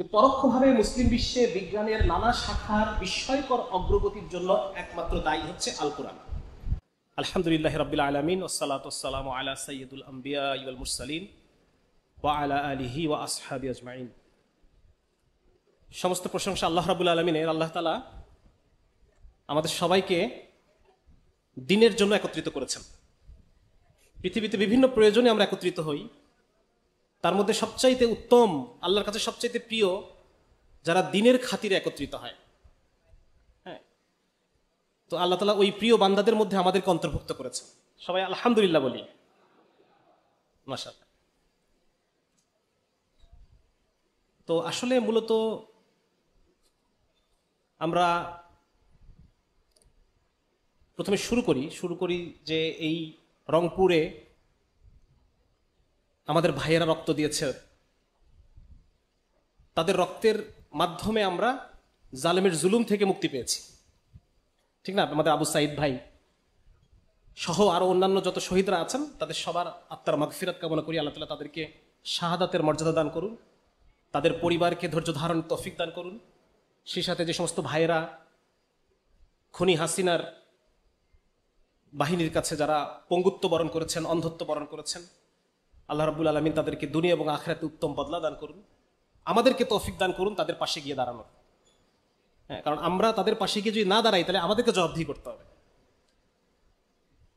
যে পরোক্ষভাবে মুসলিম বিশ্বে বিজ্ঞানের নানা শাখার বিস্ময়কর অগ্রগতির জন্য একমাত্র দায়ী হচ্ছে আল কোরআন। আলহামদুলিল্লাহ রাব্বিল আলামিন ওয়াসসালাতু ওয়াসসালামু আলা সাইয়্যিদুল আম্বিয়া ওয়াল মুরসালিন ওয়া আলা আলিহি ওয়া আসহাবি আজমাইন। সমস্ত প্রশংসা আল্লাহ রাব্বুল আলামিনের। আল্লাহ তাআলা আমাদের সবাইকে দ্বীনের জন্য একত্রিত করেছেন। পৃথিবীতে বিভিন্ন প্রয়োজনে আমরা একত্রিত হই, তার মধ্যে সবচাইতে উত্তম, আল্লাহর কাছে সবচাইতে প্রিয় যারা দ্বীনের খাতিরে একত্রিত হয়। হ্যাঁ, তো আল্লাহ তাআলা ওই প্রিয় বান্দাদের মধ্যে আমাদেরকে অন্তর্ভুক্ত করেছেন। সবাই আলহামদুলিল্লাহ বলি। মাশাআল্লাহ। তো আসলে মূলত আমরা প্রথমে শুরু করি যে এই রংপুরে আমাদের ভাইয়েরা রক্ত দিয়েছে, তাদের রক্তের মাধ্যমে আমরা জালেমের জুলুম থেকে মুক্তি পেয়েছি, ঠিক না? আমাদের আবু সাইদ ভাই সহ আরো অন্যান্য যত শহীদরা আছেন তাদের সবার আত্মার মাগফিরাত কামনা করি। আল্লাহ তাআলা তাদেরকে শাহাদাতের মর্যাদা দান করুন, তাদের পরিবারকে ধৈর্য ধারণ তৌফিক দান করুন। সেই সাথে যে সমস্ত ভাইয়েরা খুনি হাসিনার বাহিনীর কাছে যারা পঙ্গুত্ব বরণ করেছেন, অন্ধত্ব বরণ করেছেন, আল্লাহ রাব্বুল আলামিন তাদেরকে দুনিয়া এবং আখিরাতে উত্তম বদলা দান করুন। আমাদেরকে তৌফিক দান করুন তাদের পাশে গিয়ে দাঁড়ানোর। হ্যাঁ, কারণ আমরা তাদের পাশে গিয়ে যদি না দাঁড়াই তাহলে আমাদেরকে জবাবদিহি করতে হবে।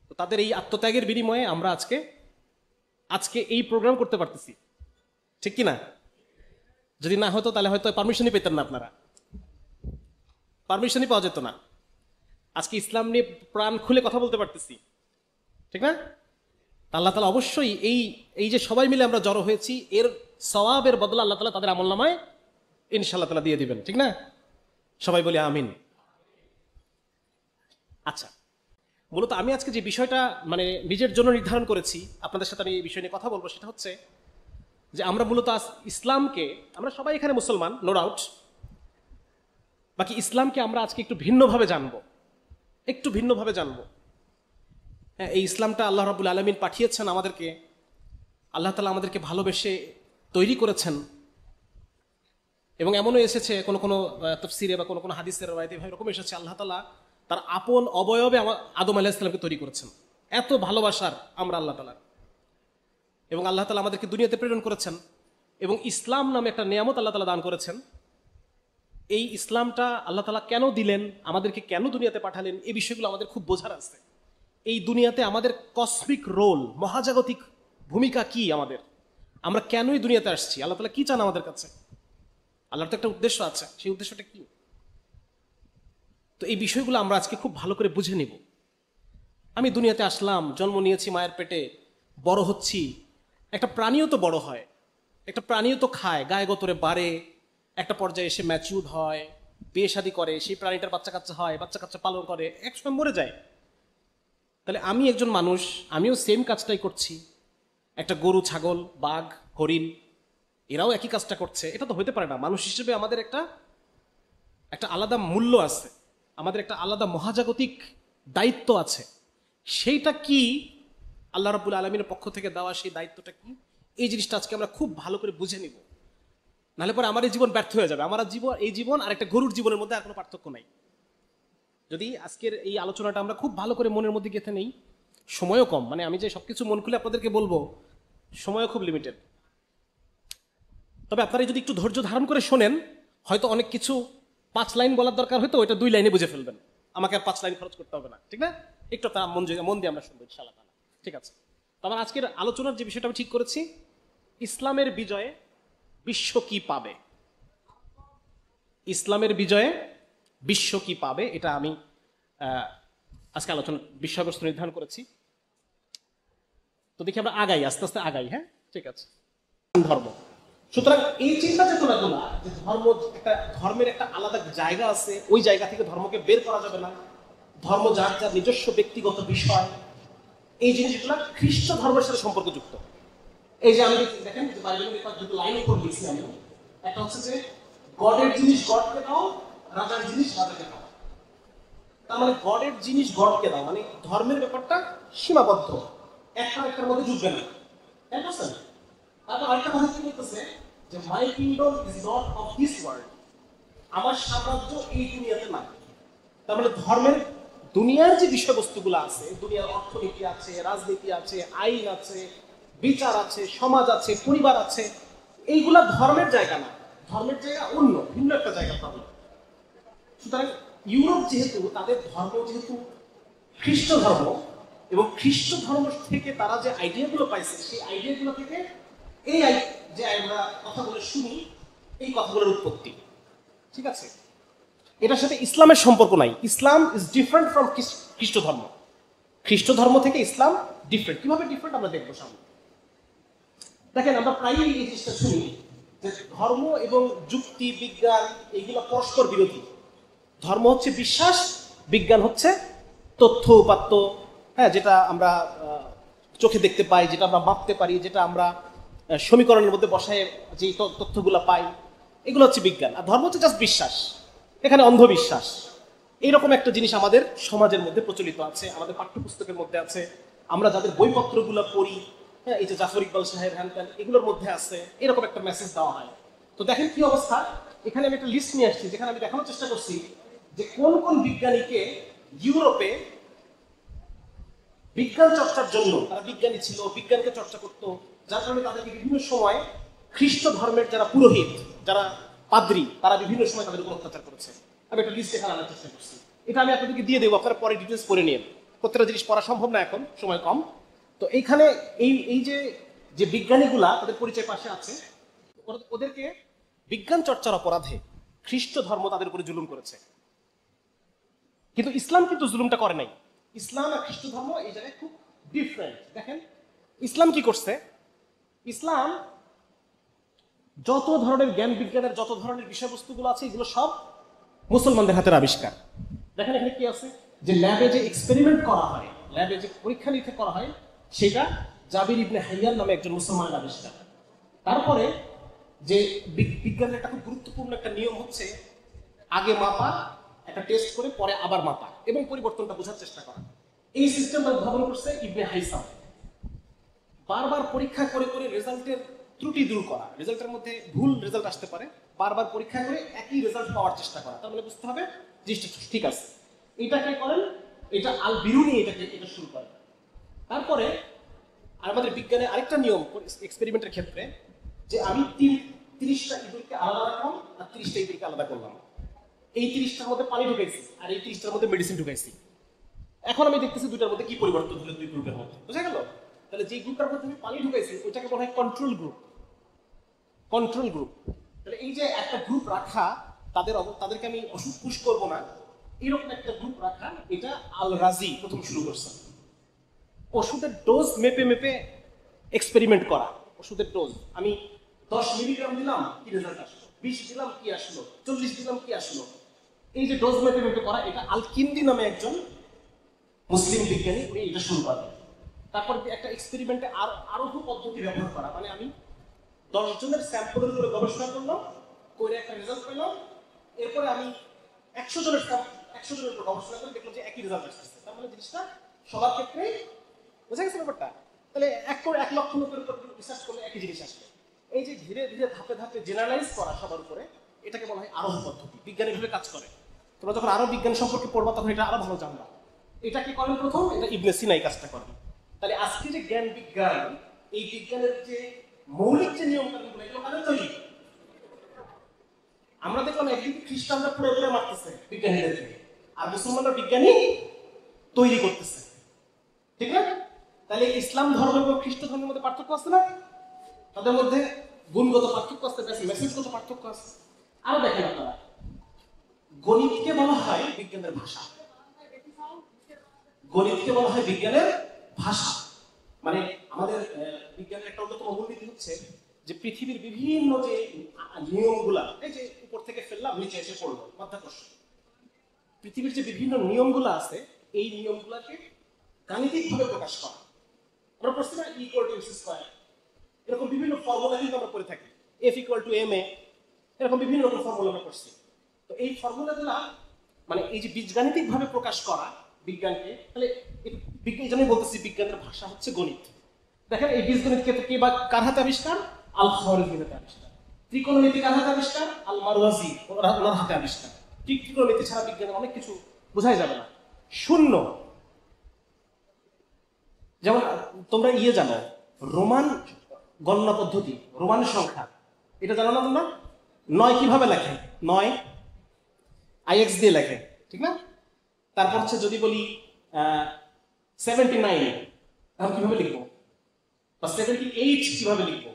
তো তাদের এই আত্মত্যাগের বিনিময়ে আমরা আজকে এই প্রোগ্রাম করতে পারতেছি, ঠিক কি না? যদি না হতো তাহলে হয়তো পারমিশনই পেতেন না, আপনারা পারমিশনই পাওয়া যেত না। আজকে ইসলাম নিয়ে প্রাণ খুলে কথা বলতে পারতেছি, ঠিক না? আল্লাহ তাআলা অবশ্যই এই যে সবাই মিলে আমরা জড়ো হয়েছি এর সওয়াবের বদলা আল্লাহ তাআলা তাদের আমলনামায় ইনশাআল্লাহ তাআলা দিয়ে দিবেন, ঠিক না? সবাই বলি আমিন। আচ্ছা, মূলত আমি আজকে যে বিষয়টা মানে নিজের জন্য নির্ধারণ করেছি আপনাদের সাথে আমি এই বিষয় নিয়ে কথা বলবো, সেটা হচ্ছে যে আমরা মূলত ইসলামকে, আমরা সবাই এখানে মুসলমান, নো ডাউট, বাকি ইসলামকে আমরা আজকে একটু ভিন্নভাবে জানবো। হ্যাঁ, এই ইসলামটা আল্লাহ রাব্বুল আলামিন পাঠিয়েছেন আমাদেরকে, আল্লাহ তাআলা আমাদেরকে ভালোবেসে তৈরি করেছেন, এবং এমনও এসেছে কোনো তাফসীরে বা কোনো হাদিসের রাওয়ায়াতে এরকম এসেছে আল্লাহ তাআলা তার আপন অবয়বে আদম আলাইহিস সালামকে তৈরি করেছেন। এত ভালোবাসার আমরা আল্লাহ তাআলা, এবং আল্লাহ তাআলা আমাদেরকে দুনিয়াতে প্রেরণ করেছেন, এবং ইসলাম নামে একটা নিয়ামত আল্লাহ তাআলা দান করেছেন। এই ইসলামটা আল্লাহ তাআলা কেন দিলেন, আমাদেরকে কেন দুনিয়াতে পাঠালেন, এই বিষয়গুলো আমাদের খুব বোঝার আছে। এই দুনিয়াতে আমাদের কসমিক রোল, মহাজাগতিক ভূমিকা কি আমাদের, আমরা কেনই দুনিয়াতে আসছি, আল্লাহ তাআলা কি চান আমাদের কাছে, আল্লাহর তো একটা উদ্দেশ্য আছে, সেই উদ্দেশ্যটা কি? তো এই বিষয়গুলো আমরা আজকে খুব ভালো করে বুঝে নিব। আমি দুনিয়াতে আসলাম, জন্ম নিয়েছি মায়ের পেটে, বড় হচ্ছি, একটা প্রাণীও তো বড় হয়, একটা প্রাণীও তো খায়, গায়ে গতরে বাড়ে, একটা পর্যায়ে এসে ম্যাচিউর হয়, বিয়ে শাদী করে, সেই প্রাণীটার বাচ্চা কাচ্চা হয়, বাচ্চা কাচ্চা পালন করে, একসময় মরে যায়। তাহলে আমি একজন মানুষ, আমিও সেম কাজটাই করছি। একটা গরু, ছাগল, বাঘ, হরিণ, এরাও একই কাজটা করছে। এটা তো হইতে পারে না। মানুষ হিসেবে আমাদের একটা আলাদা মূল্য আছে, আমাদের একটা আলাদা মহাজাগতিক দায়িত্ব আছে। সেইটা কি আল্লাহ রাব্বুল আলামিনের পক্ষ থেকে দেওয়া সেই দায়িত্বটা কি, এই জিনিসটা আজকে আমরা খুব ভালো করে বুঝে নিব। নাহলে পরে আমার এই জীবন ব্যর্থ হয়ে যাবে। এই জীবন আর একটা গরুর জীবনের মধ্যে আর কোনো পার্থক্য নাই। যদি আজকের এই আলোচনাটা আমরা খুব ভালো করে মনের মধ্যে গেঁথে নেই, সময়ও কম, মানে আমি যে সবকিছু মন খুলে আপনাদেরকে বলবো, সময়ও খুব লিমিটেড। তবে আপনারা যদি একটু ধৈর্য ধারণ করে শোনেন, হয়তো অনেক কিছু 5 লাইন বলার দরকার, হয়তো ওইটা 2 লাইনে বুঝে ফেলবেন। আমাকে আর 5 লাইন খরচ করতে হবে না, ঠিক না? একটু আপনারা মন দিয়ে আমরা শুনবো ইনশাআল্লাহ তাআলা, ঠিক আছে? তো আমার আজকের আলোচনার যে বিষয়টা আমি ঠিক করেছি, ইসলামের বিজয়ে বিশ্ব কি পাবে, ইসলামের বিজয়ে বিশ্ব কি পাবে, এটা আমি আজকে আলোচনার বিষয়বস্তু নির্ধারণ করেছি। তো দেখি আমরা আস্তে আস্তে আগাই। হ্যাঁ, ঠিক আছে। ধর্ম, সুতরাং এই চিন্তা চেতনাগুলো যে ধর্মের একটা আলাদা জায়গা আছে, ওই জায়গা থেকে ধর্মকে বের করা যাবে না, ধর্ম যার যার নিজস্ব ব্যক্তিগত বিষয়, এই জিনিসগুলো খ্রিস্ট ধর্মের সাথে সম্পর্কযুক্ত। এই যে আমি দেখেন যে বাইবেলের দুটো লাইন উপর লিখছি আমি, একটা হচ্ছে যে গডের জিনিস গডকে দাও, রাজার জিনিস রাজাকে দাও। তার মানে গডের জিনিস গডকে দাও, মানে ধর্মের ব্যাপারটা সীমাবদ্ধ, একটার মধ্যে ঢুকবে না। তারপর আরেকটা কথা কি বলতেছে যে my kingdom is not of this world, আমার সাম্রাজ্য এই দুনিয়াতে না। তার মানে ধর্মের দুনিয়ার যে বিষয়বস্তুগুলো আছে, দুনিয়ার অর্থনীতি আছে, রাজনীতি আছে, আইন আছে, বিচার আছে, সমাজ আছে, পরিবার আছে, এইগুলা ধর্মের জায়গা না, ধর্মের জায়গা অন্য ভিন্ন একটা জায়গা ধর্ম। সুতরাং ইউরোপ যেহেতু তাদের ধর্ম যেহেতু খ্রিস্ট ধর্ম, এবং খ্রিস্ট ধর্ম থেকে তারা যে আইডিয়াগুলো পাইছে, সেই আইডিয়াগুলো থেকে এই যে আমরা কথাগুলো শুনি, এই কথাগুলোর উৎপত্তি। ঠিক আছে, এটার সাথে ইসলামের সম্পর্ক নাই। ইসলাম ইজ ডিফারেন্ট ফ্রম খ্রিস্ট ধর্ম। খ্রিস্ট ধর্ম থেকে ইসলাম ডিফারেন্ট। কিভাবে ডিফারেন্ট আমরা দেখবো সামনে। দেখেন, আমরা প্রায়ই এই জিনিসটা শুনি যে ধর্ম এবং যুক্তি বিজ্ঞান এগুলো পরস্পর বিরোধী। ধর্ম হচ্ছে বিশ্বাস, বিজ্ঞান হচ্ছে তথ্য উপাত্ত, হ্যাঁ, যেটা আমরা চোখে দেখতে পাই, যেটা আমরা মাপতে পারি, যেটা আমরা সমীকরণের মধ্যে বসায় যে তথ্যগুলো পাই, এগুলো হচ্ছে বিজ্ঞান। আর ধর্ম হচ্ছে জাস্ট বিশ্বাস, এখানে অন্ধবিশ্বাস। এইরকম একটা জিনিস আমাদের সমাজের মধ্যে প্রচলিত আছে, আমাদের পাঠ্যপুস্তকের মধ্যে আছে, আমরা যাদের বইপত্রগুলো পড়ি, হ্যাঁ, এই যে জাফর ইকবাল সাহেব হ্যান ত্যান, এগুলোর মধ্যে আছে, এরকম একটা মেসেজ দেওয়া হয়। তো দেখেন কি অবস্থা। এখানে আমি একটা লিস্ট নিয়ে আসছি, যেখানে আমি দেখানোর চেষ্টা করছি যে কোন কোন বিজ্ঞানীকে ইউরোপে বিজ্ঞান চর্চার জন্য, তারা বিজ্ঞানী ছিল, বিজ্ঞানকে চর্চা করতো, যার কারণে তাদেরকে বিভিন্ন সময় খ্রিস্ট ধর্মের যারা পুরোহিত, যারা পাদ্রী, তারা বিভিন্ন সময় তাদের উপর অত্যাচার করেছে। আমি একটা লিস্ট এখানে আনার চেষ্টা করছি, এটা আমি আপনাদেরকে দিয়ে দেবো, আপনারা পরে ডিটেলস পড়ে নিন। প্রত্যেকটা জিনিস পড়া সম্ভব না, এখন সময় কম। তো এইখানে এই যে বিজ্ঞানীগুলা, তাদের পরিচয় পাশে আছে, ওদেরকে বিজ্ঞান চর্চার অপরাধে খ্রিস্ট ধর্ম তাদের উপরে জুলুম করেছে। কিন্তু ইসলাম কিন্তু জুলুমটা করে নাই। ইসলাম আর খ্রিস্ট ধর্ম এই জায়গায় খুব ডিফারেন্ট। দেখেন ইসলাম কি করছে। ইসলাম যত ধরনের জ্ঞান বিজ্ঞানের যত ধরনের বিষয়বস্তুগুলো আছে, এগুলো সব মুসলমানদের হাতের আবিষ্কার। দেখেন এখানে কি আছে, যে ল্যাবে যে এক্সপেরিমেন্ট করা হয়, ল্যাবে যে পরীক্ষা নিরীক্ষা করা হয়, সেটা জাবির ইবনে হাইয়ান নামে একজন মুসলমানের আবিষ্কার। তারপরে যে বিজ্ঞানের একটা খুব গুরুত্বপূর্ণ একটা নিয়ম হচ্ছে আগে মাপা, একটা টেস্ট করে পরে আবার মাপা এবং পরিবর্তনটা বোঝার চেষ্টা করা। এই সিস্টেমটা উদ্ভাবন করছে ইবনে হাইসাম। বারবার পরীক্ষা করে করে রেজাল্টের ত্রুটি দূর করা, রেজাল্টের মধ্যে ভুল রেজাল্ট আসতে পারে, বারবার পরীক্ষা করে একই রেজাল্ট পাওয়ার চেষ্টা করা। তার মানে বুঝতে হবে জিনিসটা ঠিক আছে। এটাকে করেন, এটা আল বিরুনি এটা শুরু করেন। তারপরে আমাদের বিজ্ঞানের আরেকটা নিয়ম এক্সপেরিমেন্টের ক্ষেত্রে, যে আমি 30টা ইঁদুরকে আলাদা রাখলাম আর 30টা ইঁদুরকে আলাদা করলাম। এই 30টার মধ্যে পানি ঢুকাইছি আর এই 30টার মধ্যে মেডিসিন ঢুকাইছি। এখন আমি দেখতেছি দুইটার মধ্যে কি পরিবর্তন হলো দুই গ্রুপের মধ্যে, বুঝা গেল? তাহলে যে গ্রুপটার মধ্যে আমি পানি ঢুকাইছি ওইটাকে বলা হয় কন্ট্রোল গ্রুপ। Control group. তাহলে এই যে একটা গ্রুপ রাখা, তাদেরকে আমি ওষুধ পুশ করবো না, এরকম একটা গ্রুপ রাখা, এটা আল রাজি প্রথম শুরু করছে। ওষুধের ডোজ মেপে মেপে এক্সপেরিমেন্ট করা। ওষুধের ডোজ আমি 10 মিলিগ্রাম দিলাম, কি রেজাল্ট আসলো, 20 দিলাম কি আসলো, 40 দিলাম কি আসলো, এই যে ডোজ মেপে মেপে করা, এটা আল কিন্দি নামে একজন মুসলিম বিজ্ঞানী উনি এটা শুরু করেন। তারপর একটা এক্সপেরিমেন্টে আরো পদ্ধতি ব্যবহার করা, মানে আমি 10 জনের স্যাম্পলের উপরে গবেষণা করলাম, করে একটা রেজাল্ট পেলাম, এরপরে আমি 100 জনের উপর গবেষণা করে দেখলাম যে একই রেজাল্ট আসছে। তার মানে জিনিসটা সবার ক্ষেত্রে, বুঝা গেছে ব্যাপারটা? তাহলে 1 লক্ষ লোকের উপর রিসার্চ করলে একই জিনিস আসবে। এই যে ধীরে ধীরে ধাপে ধাপে জেনারেলাইজ করা সবার উপরে, এটাকে বলা হয় আরোহ পদ্ধতি। বিজ্ঞানী ভাবে কাজ করে। তোমরা যখন আরো বিজ্ঞান সম্পর্কে পড়বা তখন এটা আরো ভালো জানবা। এটা কি করেন প্রথম? এটা ইবনে সিনা এই কাজটা করেন। তাহলে আজকে যে জ্ঞান বিজ্ঞান, এই বিজ্ঞানের যে মৌলিক যে নিয়ম কানুনগুলো, এগুলো কাদের তৈরি? আমরা দেখলাম একদিকে খ্রিস্টানরা পুরো পুরো মারতেছে বিজ্ঞানীদেরকে, আর মুসলমানরা বিজ্ঞানী তৈরি করতেছে, ঠিক না? তাহলে ইসলাম ধর্ম এবং খ্রিস্ট ধর্মের মধ্যে পার্থক্য আছে না? তাদের মধ্যে গুণগত পার্থক্য আছে, মেসেজগত পার্থক্য আছে। আরো দেখেন আপনারা, গণিতকে বলা হয় বিজ্ঞানের ভাষা। গণিতকে বলা হয় বিজ্ঞানের ভাষা। মানে আমাদের বিজ্ঞানের একটা অন্যতম মূলনীতি হচ্ছে যে পৃথিবীর বিভিন্ন যে নিয়মগুলা, এই যে উপর থেকে ফেললাম নিচে এসে পড়লো, মাধ্যাকর্ষণ, পৃথিবীর যে বিভিন্ন নিয়মগুলো আছে, এই নিয়মগুলাকে গাণিতিক ভাবে প্রকাশ করা। আমরা পড়ছি না E=mc², এরকম বিভিন্ন ফর্মুলা কিন্তু আমরা করে থাকি। F=ma, এরকম বিভিন্ন রকম ফর্মুলা আমরা পড়ছি। তো এই ফর্মুলাগুলা মানে এই যে বীজগাণিতিক ভাবে প্রকাশ করা বিজ্ঞানকে, তাহলে বিজ্ঞান জন্যই বলতেছি বিজ্ঞানের ভাষা হচ্ছে গণিত। দেখেন এই বীজগণিত কে বা কার হাতে আবিষ্কার? আল-খাওয়ারিজমির হাতে আবিষ্কার। ত্রিকোণমিতি কার হাতে আবিষ্কার? আল মারওয়াজি, ওনার হাতে আবিষ্কার। ত্রিকোণমিতি ছাড়া বিজ্ঞানের অনেক কিছু বোঝাই যাবে না। শূন্য, যেমন তোমরা জানো রোমান গণনা পদ্ধতি, রোমানের সংখ্যা, এটা জানো না তোমরা? 9 কিভাবে লেখে? 9 IX দিয়ে লেখে, ঠিক না? তারপর হচ্ছে যদি বলি 79, তাহলে কিভাবে লিখবো? বা 78 কিভাবে লিখবো?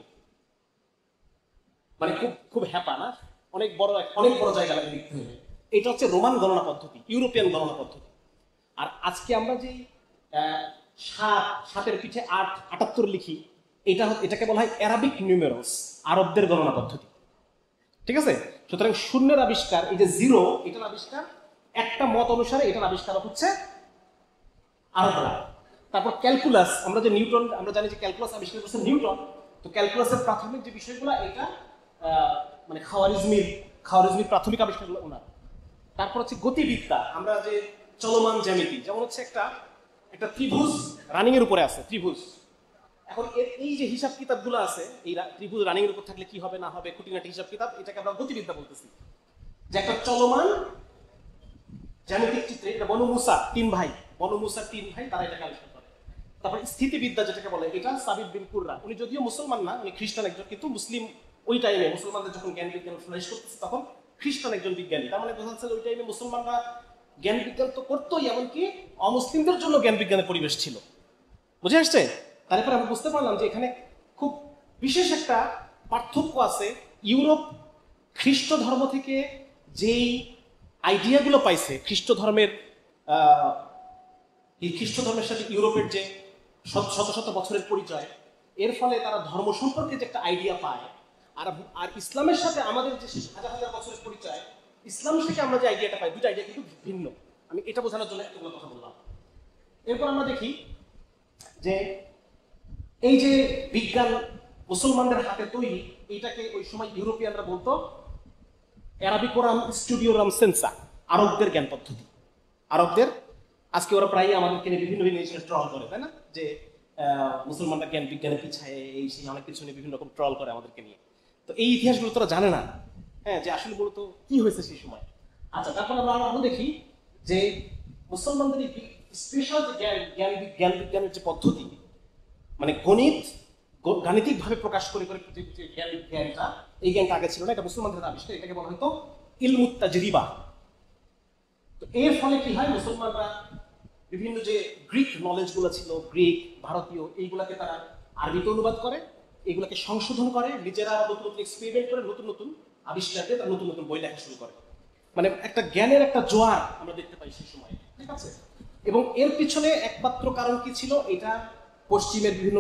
মানে খুব খুব হ্যাপা না? অনেক বড় জায়গা লাগে লিখতে হবে। এটা হচ্ছে রোমান গণনা পদ্ধতি, ইউরোপিয়ান গণনা পদ্ধতি। আর আজকে আমরা যে 7 পিঠে 8, 78 লিখি, এটাকে বলা হয় অ্যারাবিক নিউমেরলস, আরবদের গণনা পদ্ধতি। ঠিক আছে? সুতরাং শূন্যের আবিষ্কার, এই যে 0, এটার আবিষ্কার একটা মত অনুসারে এটার আবিষ্কার হচ্ছে আরবরা। তারপর ক্যালকুলাস, আমরা জানি যে ক্যালকুলাস আবিষ্কার করছে নিউটন। তো ক্যালকুলাসের প্রাথমিক যে বিষয়গুলো, এটা মানে খাওয়ারিজমির প্রাথমিক আবিষ্কারগুলো ওনার। তারপর হচ্ছে গতিবিদ্যা, আমরা যে চলমান জ্যামিতি, যেমন হচ্ছে একটা ত্রিভুজ রানিং এর উপরে আছে, ত্রিভুজ। এখন এই যে হিসাব কিতাবগুলো আছে, এই ত্রিভুজ রানিং এর উপর থাকলে কি হবে না হবে, খুঁটিনাটি হিসাব কিতাব, এটাকে আমরা গতিবিদ্যা বলতেছি। যে একটা চলমান জ্যামিতিক চিত্রে, এটা বনু মুসার 3 ভাই, তারা এটাকে আবিষ্কার করে। তারপর স্থিতিবিদ্যা যেটাকে বলে, এটা সাবিত বিন কুররা, উনি যদিও মুসলমান না, উনি খ্রিস্টান একজন, কিন্তু মুসলিম ওই টাইমে মুসলমানদের যখন জ্ঞান বিজ্ঞান ফ্লারিশ করতেছে তখন খ্রিস্টান একজন বিজ্ঞানী। তার মানে বোঝা যাচ্ছে ওই টাইমে মুসলমানরা জ্ঞান বিজ্ঞান তো করতোই, এমনকি অমুসলিমদের জন্য জ্ঞান বিজ্ঞানের পরিবেশ ছিল। বুঝে আসছে? তারপরে আমরা বুঝতে পারলাম যে এখানে খুব বিশেষ একটা পার্থক্য আছে। ইউরোপ খ্রিস্ট ধর্ম থেকে যেই আইডিয়াগুলো পাইছে, খ্রিস্ট ধর্মের সাথে ইউরোপের যে শত শত বছরের পরিচয়, এর ফলে তারা ধর্ম সম্পর্কে যে একটা আইডিয়া পায়, আর ইসলামের সাথে আমাদের যে হাজার হাজার বছরের পরিচয়, ইসলাম থেকে আমরা যে আইডিয়াটা পাই, দুটো আইডিয়া কিন্তু ভিন্ন। আমি এটা বোঝানোর জন্য এতগুলো কথা বললাম। এরপর আমরা দেখি যে এই যে বিজ্ঞান মুসলমানদের হাতে তৈরি, এটাকে ওই সময় ইউরোপিয়ানরা বলতো অ্যারাবিকোরাম স্টুডিওরাম সেন্সা, আরবদের জ্ঞান পদ্ধতি। আরবদের, আজকে ওরা প্রায় আমাদেরকে নিয়ে বিভিন্ন জিনিস ট্রল করে, তাই না? যে মুসলমানরা জ্ঞান বিজ্ঞানের পিছায়, এই সেই অনেক কিছু নিয়ে বিভিন্ন রকম ট্রল করে আমাদেরকে নিয়ে। তো এই ইতিহাসগুলো তোরা জানে না, হ্যাঁ, যে আসলে মূলত কি হয়েছে সেই সময়। আচ্ছা, তারপর আমরা আরো দেখি যে মুসলমানদের এই স্পেশাল জ্ঞান বিজ্ঞানের যে পদ্ধতি, মানে গাণিতিক ভাবে প্রকাশ করে জ্ঞানটা, এই জ্ঞানটা আগে ছিল না, এটা মুসলমানদের আবিষ্কার। এটাকে বলা হয়তো ইলমুত তাজরিবা। তো এর ফলে কি হয়, মুসলমানরা বিভিন্ন যে গ্রিক নলেজ গুলো ছিল, গ্রিক, ভারতীয়, এইগুলাকে তারা আরবিতে অনুবাদ করে, এগুলাকে সংশোধন করে, নিজেরা নতুন নতুন এক্সপেরিমেন্ট করে, নতুন নতুন আবিষ্কার দিয়ে তারা নতুন নতুন বই লেখা শুরু করে। মানে একটা জ্ঞানের একটা জোয়ার আমরা দেখতে পাই সেই সময়, ঠিক আছে? এবং এর পিছনে একমাত্র কারণ কি ছিল, এটা পশ্চিমের বিভিন্ন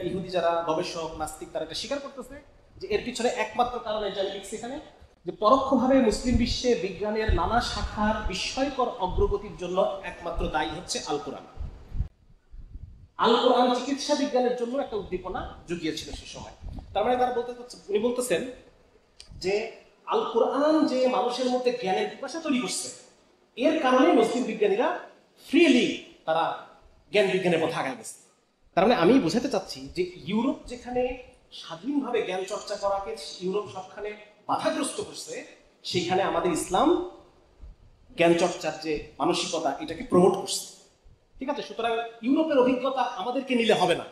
ইহুদি যারা গবেষক, নাস্তিক, তারা এটা স্বীকার করতেছে যে এর পিছনে একমাত্র কারণ, এটা লিখছি এখানে, যে পরোক্ষভাবে মুসলিম বিশ্বে বিজ্ঞানের নানা শাখার বিস্ময়কর অগ্রগতির জন্য একমাত্র দায়ী হচ্ছে আল কোরআন। আল কোরআন চিকিৎসা বিজ্ঞানের জন্য একটা উদ্দীপনা জুগিয়েছিল সে সময়। তার মানে উনি বলতেছেন যে আল কোরআন যে মানুষের মধ্যে জ্ঞানের পিপাসা তৈরি করছে, এর কারণে মুসলিম বিজ্ঞানীরা ফ্রিলি তারা জ্ঞান বিজ্ঞানের পথে আগায় গেছে। তার মানে আমি বোঝাতে চাচ্ছি যে ইউরোপ যেখানে স্বাধীনভাবে জ্ঞান চর্চা করাকে ইউরোপ সবখানে বাধাগ্রস্ত করছে, সেখানে আমাদের ইসলাম জ্ঞান চর্চার যে মানসিকতা, এটাকে প্রমোট করছে। ঠিক আছে? সুতরাং ইউরোপের অভিজ্ঞতা আমাদেরকে নিলে হবে না।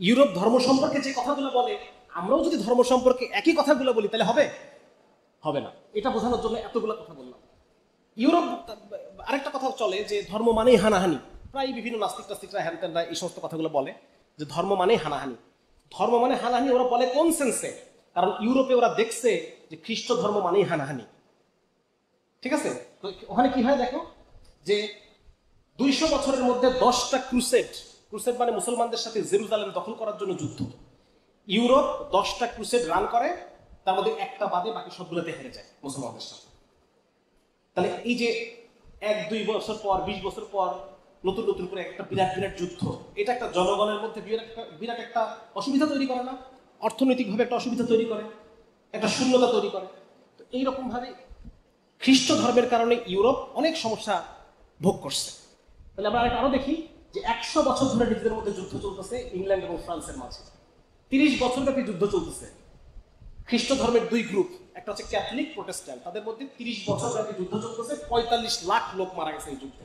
ইউরোপ ধর্ম সম্পর্কে যে কথাগুলো বলে, আমরাও যদি ধর্ম সম্পর্কে একই কথাগুলো বলি, তাহলে হবে না। এটা বোঝানোর জন্য এতগুলো কথা বললাম। ইউরোপ, আরেকটা কথা চলে যে ধর্ম মানেই হানাহানি। প্রায় বিভিন্ন নাস্তিকরা, হ্যানত্যানরা এই সমস্ত কথাগুলো বলে যে ধর্ম মানেই হানাহানি। ধর্ম মানে হানাহানি ওরা বলে কোন সেন্সে? কারণ ইউরোপে ওরা দেখছে যে খ্রিস্ট ধর্ম মানেই হানাহানি। ঠিক আছে? তো ওখানে কি হয় দেখো, যে 200 বছরের মধ্যে 10টা ক্রুসেড মানে মুসলমানদের সাথে জেরুজালেম দখল করার জন্য যুদ্ধ। ইউরোপ 10টা ক্রুসেড রান করে, তার মধ্যে একটা বাদে বাকি সবগুলোতে হেরে যায় মুসলমানদের সাথে। তাহলে এই যে 1-2 বছর পর, 20 বছর পর নতুন নতুন করে একটা বিরাট যুদ্ধ, এটা একটা জনগণের মধ্যে বিরাট একটা অসুবিধা তৈরি করে না? অর্থনৈতিকভাবে একটা অসুবিধা তৈরি করে, একটা শূন্যতা তৈরি করে। তো এইরকম ভাবে খ্রিস্ট ধর্মের কারণে ইউরোপ অনেক সমস্যা ভোগ করছে। তাহলে আমরা আরো দেখি যে 100 বছর ধরে নিজেদের মধ্যে যুদ্ধ চলতেছে ইংল্যান্ড এবং ফ্রান্সের মাঝে। 30 বছর ব্যাপী যুদ্ধ চলতেছে। খ্রিস্ট ধর্মের দুই গ্রুপ, একটা হচ্ছে ক্যাথলিক, প্রোটেস্ট্যান্ট। তাদের মধ্যে 30 বছর ব্যাপী যুদ্ধ চলতেছে, 45 লাখ লোক মারা গেছে এই যুদ্ধে।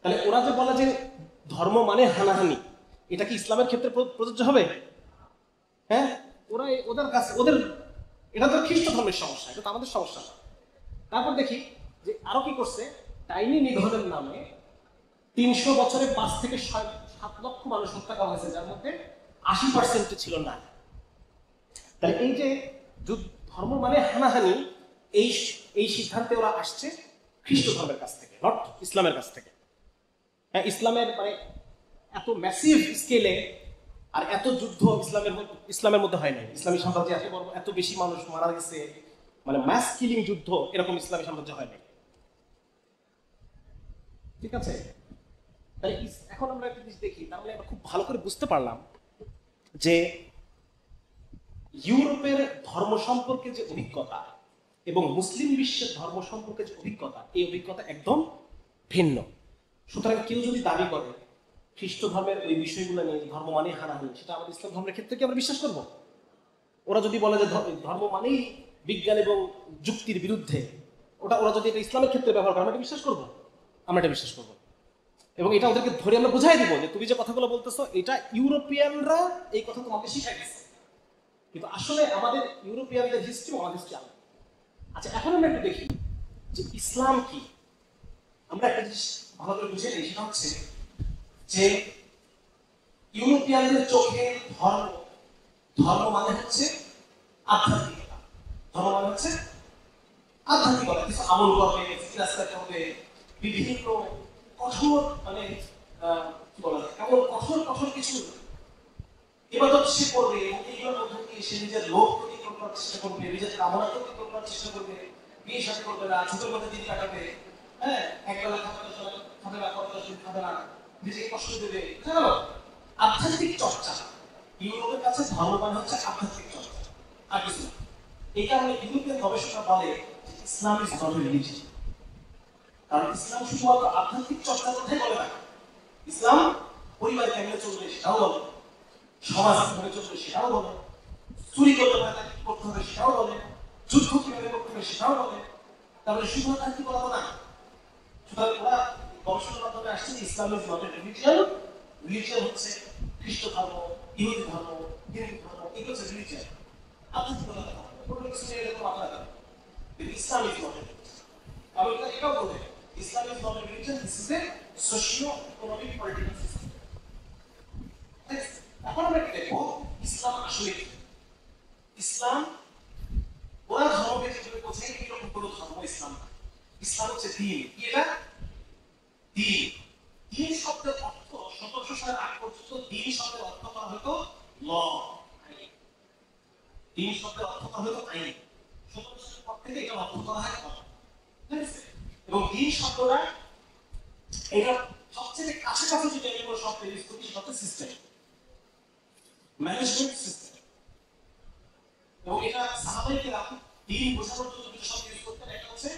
তাহলে ওরা যে বলে যে ধর্ম মানে হানাহানি, এটা কি ইসলামের ক্ষেত্রে প্রযোজ্য হবে? হ্যাঁ, ওরা ওদের কাছে এটা তো খ্রিস্ট ধর্মের সমস্যা, এটা তো আমাদের সমস্যা না। তারপর দেখি যে আরো কি করছে, টাইনি নিধনের নামে 300 বছরে 5 থেকে 7 লক্ষ মানুষ হত্যা করা হয়েছে, যার মধ্যে 80% ছিল নারী। তাহলে এই যে ধর্ম মানে হানাহানি, এই সিদ্ধান্তে ওরা আসছে খ্রিস্ট ধর্মের কাছ থেকে, নট ইসলামের কাছ থেকে। হ্যাঁ, ইসলামের মানে এত ম্যাসিভ স্কেলে আর এত যুদ্ধ ইসলামের মধ্যে হয় নাই। ইসলামী সাম্রাজ্যে এত বড়, এত বেশি মানুষ মারা গেছে, মানে ম্যাস কিলিং যুদ্ধ এরকম ইসলামী সাম্রাজ্যে হয় নাই। ঠিক আছে, তাহলে এখন আমরা একটা জিনিস দেখি, তার মানে আমরা খুব ভালো করে বুঝতে পারলাম যে ইউরোপের ধর্ম সম্পর্কে যে অভিজ্ঞতা এবং মুসলিম বিশ্বের ধর্ম সম্পর্কে যে অভিজ্ঞতা, এই অভিজ্ঞতা একদম ভিন্ন। সুতরাং কেউ যদি দাবি করে খ্রিস্ট ধর্মের ওই বিষয়গুলো নিয়ে ধর্ম মানে হানাহানি, সেটা আমাদের ইসলাম ধর্মের ক্ষেত্রে কি আমরা বিশ্বাস করবো? ওরা যদি বলে যে ধর্ম মানেই বিজ্ঞান এবং যুক্তির বিরুদ্ধে, ওরা যদি এটা ইসলামের ক্ষেত্রে ব্যবহার করে, আমরা এটা বিশ্বাস করবো? আমরা এটা বিশ্বাস করবো। এবং এটা ওদেরকে ধরে আমরা বুঝাই দিব যে তুমি যে কথাগুলো বলতেছো, এটা ইউরোপিয়ানরা এই কথা তোমাকে শিখাই দিচ্ছে, কিন্তু আসলে আমাদের ইউরোপিয়ানদের হিস্ট্রি আমাদের হিস্ট্রি আলাদা। আচ্ছা, এখন আমরা একটু দেখি যে ইসলাম কি। আমরা একটা জিনিস ভালো করে বুঝে নিই, সেটা হচ্ছে যে ইউরোপিয়ানদের চোখে ধর্ম মানে হচ্ছে আধ্যাত্মিকতা। ধর্ম মানে হচ্ছে আধ্যাত্মিকতা, কিছু আমল করবে, ফিরাস্তা করবে, বিভিন্ন কঠোর মানে কি বলা যায়, কেমন কঠোর কঠোর কিছু ইবাদত সে করবে, এবং এইগুলোর মধ্যে দিয়ে সে নিজের লোভ প্রতিক্রম করার চেষ্টা করবে, নিজের কামনা প্রতিক্রম করার চেষ্টা করবে, বিয়ে শাদী করবে না, ছোটের মধ্যে দিন কাটাবে, হ্যাঁ, একবেলা খাবে না, কত দিন খাবে না, নিজেকে কষ্ট দেবে। আধ্যাত্মিক চর্চা, ইউরোপের কাছে ধর্ম মানে হচ্ছে আধ্যাত্মিক চর্চা, আর কিছু না। এই কারণে ইউরোপিয়ান গবেষকরা বলে ইসলাম ইজ নট এ রিলিজিয়ন। কারণ ইসলাম শুধুমাত্র আধ্যাত্মিক চর্চার কথাই বলে না, ইসলাম পরিবার কেমনে চলবে সেটাও বলে, সমাজ কিভাবে চলবে সেটাও বলে, চুরি করতে হবে সেটাও বলে, যুদ্ধ কিভাবে করতে হবে সেটাও বলে। তাহলে শুধু আধ্যাত্মিক কথা না। সুতরাং ওরা গবেষণার মাধ্যমে আসছে Islam is not a religion. Religion হচ্ছে খ্রিস্ট ধর্ম, ইহুদি ধর্ম, হিন্দু ধর্ম, এগুলো হচ্ছে রিলিজিয়ন। আধ্যাত্মিকতা কোনো কিছু নিয়ে এরকম আলাদা, Islam is not a religion. আমি এটাও বলতে, Islam is not a religion, this is a socio economic political system. এখন আমরা কি দেখবো ইসলাম আসলে কি। ইসলাম ওরা ধর্মকে যেভাবে বোঝায়, এরকম কোনো ধর্ম ইসলাম না। ইসলাম হচ্ছে দিন। কি এটা? দিন। দিন শব্দের অর্থ 1700 সালের আগ পর্যন্ত দিন শব্দের অর্থ করা হতো ল, দিন শব্দের অর্থ করা হতো আইন। 1700 সালের পর থেকে এটা অর্থ করা হয় ধর্ম। এবং দিন শব্দটা এটা সবচেয়ে কাছাকাছি যেটা এগুলো শব্দ ইউজ করি, সেটা হচ্ছে সিস্টেম, ম্যানেজমেন্ট সিস্টেম। এবং এটা সাহাবাইকে দিন বোঝানোর জন্য কিছু শব্দ ইউজ করতেন। একটা হচ্ছে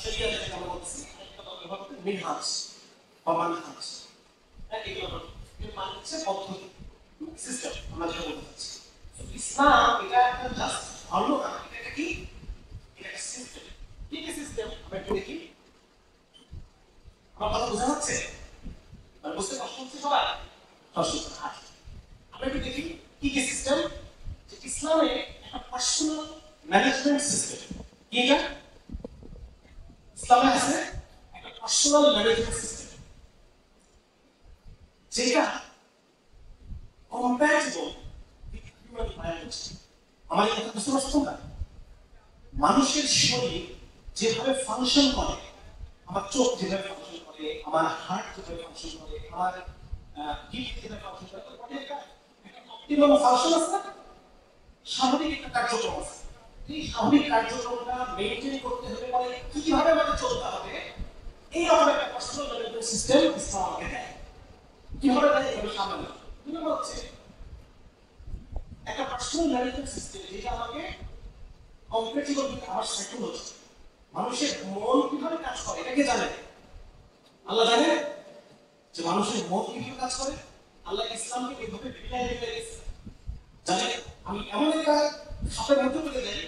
শরিয়া, যেটা আমরা বলছি, একটা ব্যবহার করতেন মিনহাজ বা মানহাজ। এগুলো মানে হচ্ছে পদ্ধতি, সিস্টেম। আমরা যেটা বলতে চাচ্ছি ইসলাম এটা একটা জাস্ট ধর্ম না, এটা কি? এটা একটা সিস্টেম। কি কি সিস্টেম আমরা একটু দেখি। আমার কথা বোঝা যাচ্ছে? মানে বুঝতে কষ্ট হচ্ছে সবাই? আমরা একটু দেখি কি কি সিস্টেম। ইসলামে একটা পার্সোনাল ম্যানেজমেন্ট সিস্টেম। কি এটা? ইসলামে আছে একটা পার্সোনাল ম্যানেজমেন্ট সিস্টেম, যেটা কম্প্যাটিবল উইথ হিউম্যান বায়োলজি। আমার এই কথা বুঝতে পারছো না? মানুষের শরীর যেভাবে ফাংশন করে, আমার চোখ যেভাবে ফাংশন করে, আমার হার্ট যেভাবে ফাংশন করে, আমার কিডনি যেভাবে ফাংশন করে, একটা অপটিমাম ফাংশন আছে না? স্বাভাবিক একটা কার্যক্রম আছে। এই স্বাভাবিক কার্যক্রমটা মেইনটেইন করতে হলে মানে কিভাবে আমাদের চলতে হবে, এই রকম একটা পার্সোনাল ম্যানেজমেন্ট সিস্টেম ইসলাম আমাকে দেয়। কিভাবে দেয়? এভাবে সামনে দুই নম্বর হচ্ছে একটা পার্সোনাল ম্যানেজমেন্ট সিস্টেম, যেটা আমাকে কম্প্যাটিবল উইথ আওয়ার সাইকোলজি। মানুষের মন কিভাবে কাজ করে এটা কে জানে? আল্লাহ জানে যে মানুষের মন কিভাবে কাজ করে। আল্লাহ ইসলামকে এইভাবে ডিজাইন করে গেছে, জানে আমি এমন একটা খাপের মধ্যে পড়ে যাই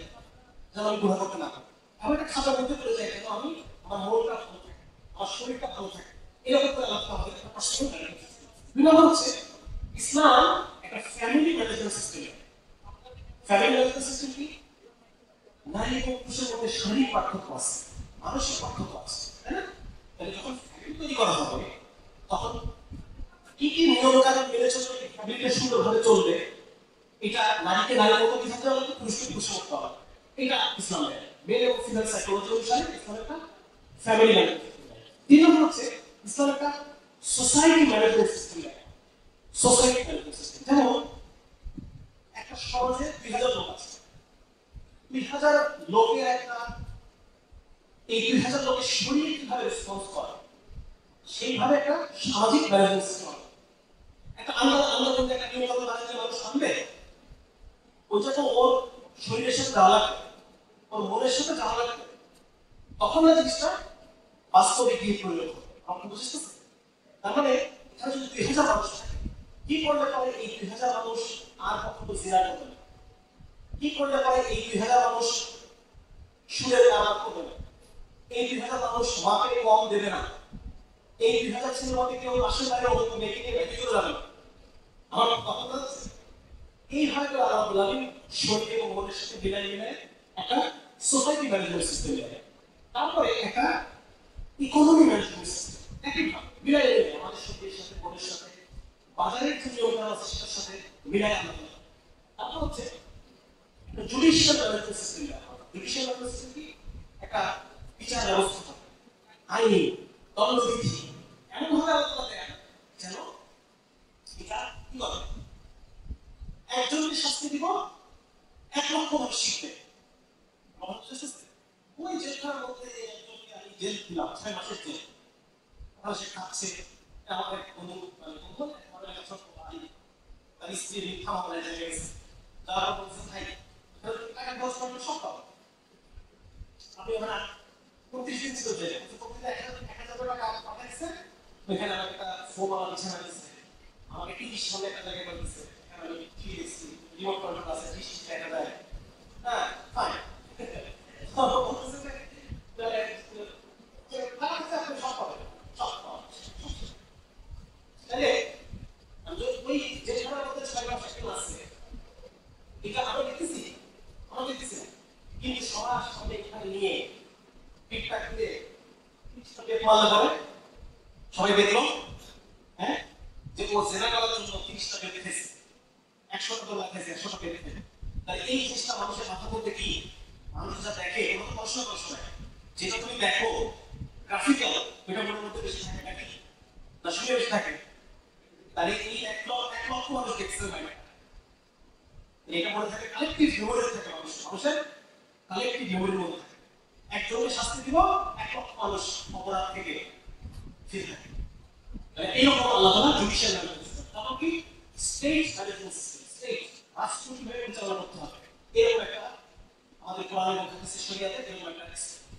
যেন আমি গুণা করতে না পারি, এমন একটা খাপের মধ্যে পড়ে যাই যেন আমি আমার মনটা ভালো থাকে, আমার শরীরটা ভালো থাকে। এরকম করে আল্লাহ আমাদের একটা পার্সোনাল ম্যানেজমেন্ট সিস্টেম। দুই নম্বর হচ্ছে ইসলাম একটা family management system. Family management system কি? নারী এবং পুরুষের মধ্যে শারীরিক পার্থক্য আছে, মানসিক পার্থক্য আছে, তাই না? তাহলে যখন ফ্যামিলি তৈরি করা হবে তখন কি কি নিয়ম কানুন মেনে চলবে, ফ্যামিলিটা সুন্দরভাবে চলবে, এটা নারীকে নারীর মতো বোঝাতে হবে, পুরুষকে পুরুষের মতো হবে। এটা ইসলামের মেল এবং ফিমেল সাইকোলজি অনুসারে ইসলাম একটা ফ্যামিলি ম্যানেজমেন্ট সিস্টেম। তিন নম্বর হচ্ছে ইসলাম একটা society management system. Society management system যেমন একটা সমাজে 2000 লোক আছে, 2000 লোকের একটা, এই 2000 লোকের শরীর কিভাবে রেসপন্স করে সেইভাবে একটা সামাজিক ম্যানেজমেন্ট সিস্টেম। একটা আলাদা আলাদা মধ্যে একটা নিয়ম কানুন বানাতে মানুষ আনবে, ওইটা তো ওর শরীরের সাথে যাওয়া লাগবে, ওর মনের সাথে যাওয়া লাগবে, তখন না জিনিসটা বাস্তবে গিয়ে প্রয়োগ হবে। আপনি বুঝতেছেন? তার মানে এখানে যদি 2000 মানুষ থাকে, কি করলে পরে এই 2000 মানুষ আর কখনো জিনা করবে না? কি করলে পরে এই 2000 মানুষ সুদের কারবার করবে না? এই 2000 মানুষ মাকে কম দেবে না? এই 2000 ছেলের মধ্যে কেউ মাসের বাইরে অন্য মেয়েকে নিয়ে ব্যাটি করে যাবে না? আমার কথা আছে। এইভাবে করে আল্লাহ রাব্বুল আলামিন শরীর এবং মনের সাথে মিলাই মিলাই একটা সোসাইটি ম্যানেজমেন্ট সিস্টেম দেয়। তারপরে একটা ইকোনমি ম্যানেজমেন্ট সিস্টেম একইভাবে মিলাই মিলাই আমাদের শরীরের সাথে মনের সাথে বাজারের যে নিয়ম কানুন আছে সেটার সাথে মিলাই আনতে হবে। তারপর হচ্ছে একটা জুডিশিয়াল ম্যানেজমেন্ট সিস্টেম দেওয়া হবে। জুডিশিয়াল ম্যানেজমেন্ট সিস্টেম কি? একটা বিচার ব্যবস্থা থাকে, আইন, দণ্ডবিধি এমনভাবে আলোচনা দেয় যেন এটা কি করে, একজনকে শাস্তি দিব 1 লক্ষ মানুষ শিখবে। ওই জেলখানার মধ্যে একজনকে আমি জেল দিলাম 6 মাসের জেল, ওখানে সে খাচ্ছে, আমার এক বন্ধু আমার একটা ছোট্ট ভাই, তার স্ত্রী মিথ্যা মামলায় জেলে গেছে, তারপর বলছেন ভাই টাকা খরচ করলে সব পাবো, আপনি ওখানে 29 দিন ছিল জেলে, প্রতিদিন 1000 টাকা পাঠাইছে, ওইখানে আমার একটা ফোমালা বিছানা দিচ্ছে, আমাকে 30 সালে একটা জায়গায় করে দিচ্ছে, এখানে আমি কি দিচ্ছি রিমোট কন্ট্রোল আছে, 30 টাকা দেয়, হ্যাঁ ফাইন। কিন্তু সবার সামনে এখানে নিয়ে পিঠটা খুলে সবাই দেখলো, হ্যাঁ, যে ও জেনা করার জন্য 30 টাকা দিতেছে, 100 টাকা লাগতেছে, 100 টাকা দিতে। তাই এই জিনিসটা মানুষের মাথা মধ্যে কি, মানুষ যা দেখে কোনো তো প্রশ্ন নাই, যেটা তুমি দেখো গ্রাফিক্যাল ওইটা মনের মধ্যে বেশি থাকে নাকি না শুনে বেশি থাকে? তাহলে এই 1 লক্ষ মানুষ দেখছে ভাই, এটা মনে থাকে কালেকটিভ মেমোরি থাকে, মানুষের কালেকটিভ মেমোরির মধ্যে থাকে। একজনকে শাস্তি দিব 1 লক্ষ মানুষ অপরাধ থেকে ফিরে থাকে। এইরকম আল্লাহ তাআলা জুডিশিয়াল ম্যানেজমেন্ট সিস্টেম। তারপর কি স্টেট ম্যানেজমেন্ট সিস্টেম, স্টেট রাষ্ট্র কিভাবে পরিচালনা করতে হবে, এরকম একটা আমাদের কোরআন এবং হাদিসের শরীয়তে এরকম একটা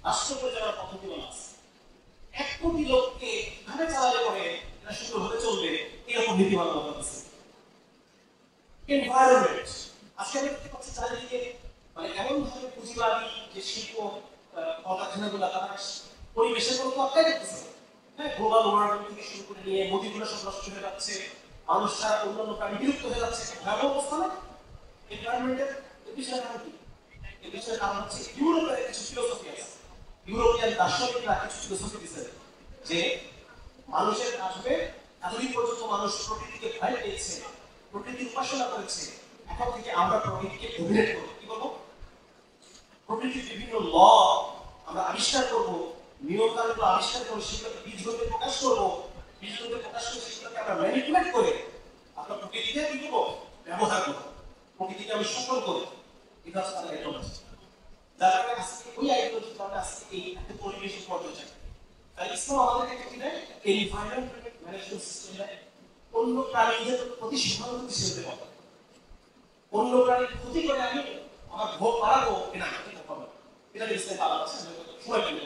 রাষ্ট্র পরিচালনার পদ্ধতি বলা আছে। 1 কোটি লোককে কিভাবে চালালে পরে এটা সুন্দরভাবে চলবে, এরকম নীতিমালা আল্লাহ আছে। এনভায়রনমেন্ট, আজকে আমি দেখতে পাচ্ছি চারিদিকে মানে এমন ভাবে পুঁজিবাদী যে শিল্প কলকারখানাগুলো তারা পরিবেশের কোনো আটকাই দেখতেছে না। হ্যাঁ, গ্লোবাল ওয়ার্মিং থেকে শুরু করে নিয়ে নদীগুলো সব নষ্ট হয়ে যাচ্ছে, মানুষ ছাড়া অন্যান্য প্রাণী বিলুপ্ত হয়ে যাচ্ছে, ভয়াবহ অবস্থা না? এনভায়রনমেন্টের পিছনে কারণ কি? এর পিছনে কারণ হচ্ছে ইউরোপের কিছু ফিলোসফি আছে, ইউরোপিয়ান দার্শনিকরা কিছু ফিলোসফি দিচ্ছে যে মানুষের আসবে এতদিন পর্যন্ত মানুষ প্রকৃতিকে ভয় পেয়েছে, প্রকৃতির উপাসনা করেছে, এখন থেকে আমরা প্রকৃতিকে ডমিনেট করবো। কি করবো? প্রকৃতির বিভিন্ন ল আমরা আবিষ্কার করবো, নিয়ম কানুনগুলো আবিষ্কার করে সেগুলোকে বীজগণিতে প্রকাশ করবো, বীজগণিতে প্রকাশ করে সেগুলোকে আমরা ম্যানিপুলেট করে আমরা প্রকৃতিকে কি করবো? ব্যবহার করবো, প্রকৃতিকে আমি শোষণ করবো। এটা হচ্ছে তাদের আইডিওলজি। যার কারণে আজকে ওই আইডিওলজির কারণে আজকে এই এত পরিবেশের পর্যায়ে তাই ইসলাম আমাদেরকে কি দেয়? এনভায়রনমেন্ট ম্যানেজমেন্ট সিস্টেম দেয়। অন্য প্রাণীদের প্রতি সহানুভূতিশীল হতে হবে। অন্য প্রাণীর ক্ষতি করে আমি আমার ভোগ বাড়াবো না, এটা হবে না। এটা ইসলাম আলাদা আছে, সময় পেলে।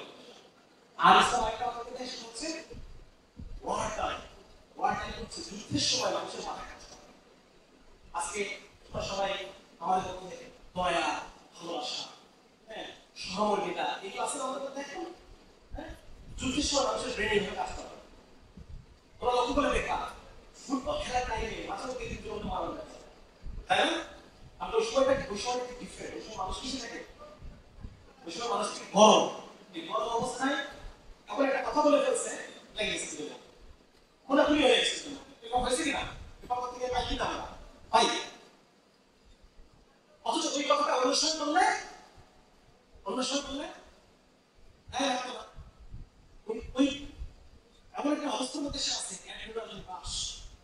আর ইসলাম একটা কথা দেয় সেটা হচ্ছে ওয়ার টাইম। ওয়ার টাইম হচ্ছে যুদ্ধের সময় মানুষের মাথা কাজ করে। আজকে সবাই আমার সহমর্মিতা, এগুলো আছে আমাদের মধ্যে এখন। হ্যাঁ, যুদ্ধের সময় মানুষের ব্রেন এইভাবে কাজ করে। তোমরা লক্ষ্য করে দেখা, ফুটবল খেলার টাইমে মাঝে মধ্যে কিন্তু মারা যায়, তাই না? আমরা ওই সময়টা ডিফারেন্ট। ওই সময় মানুষ কিসে থাকে? ওই সময় মানুষ থেকে গরম, এই গরম অবস্থায় এখন একটা কথা বলে ফেলছে, লেগে গেছে, খোলাখুলি হয়ে গেছে। এরকম হয়েছে কিনা? এরকম থেকে পাই কিনা আমরা পাই, অথচ ওই কথাটা অনুষ্ঠান করলে হ্যাঁ ওই এমন একটা অবস্থার মধ্যে সে আছে,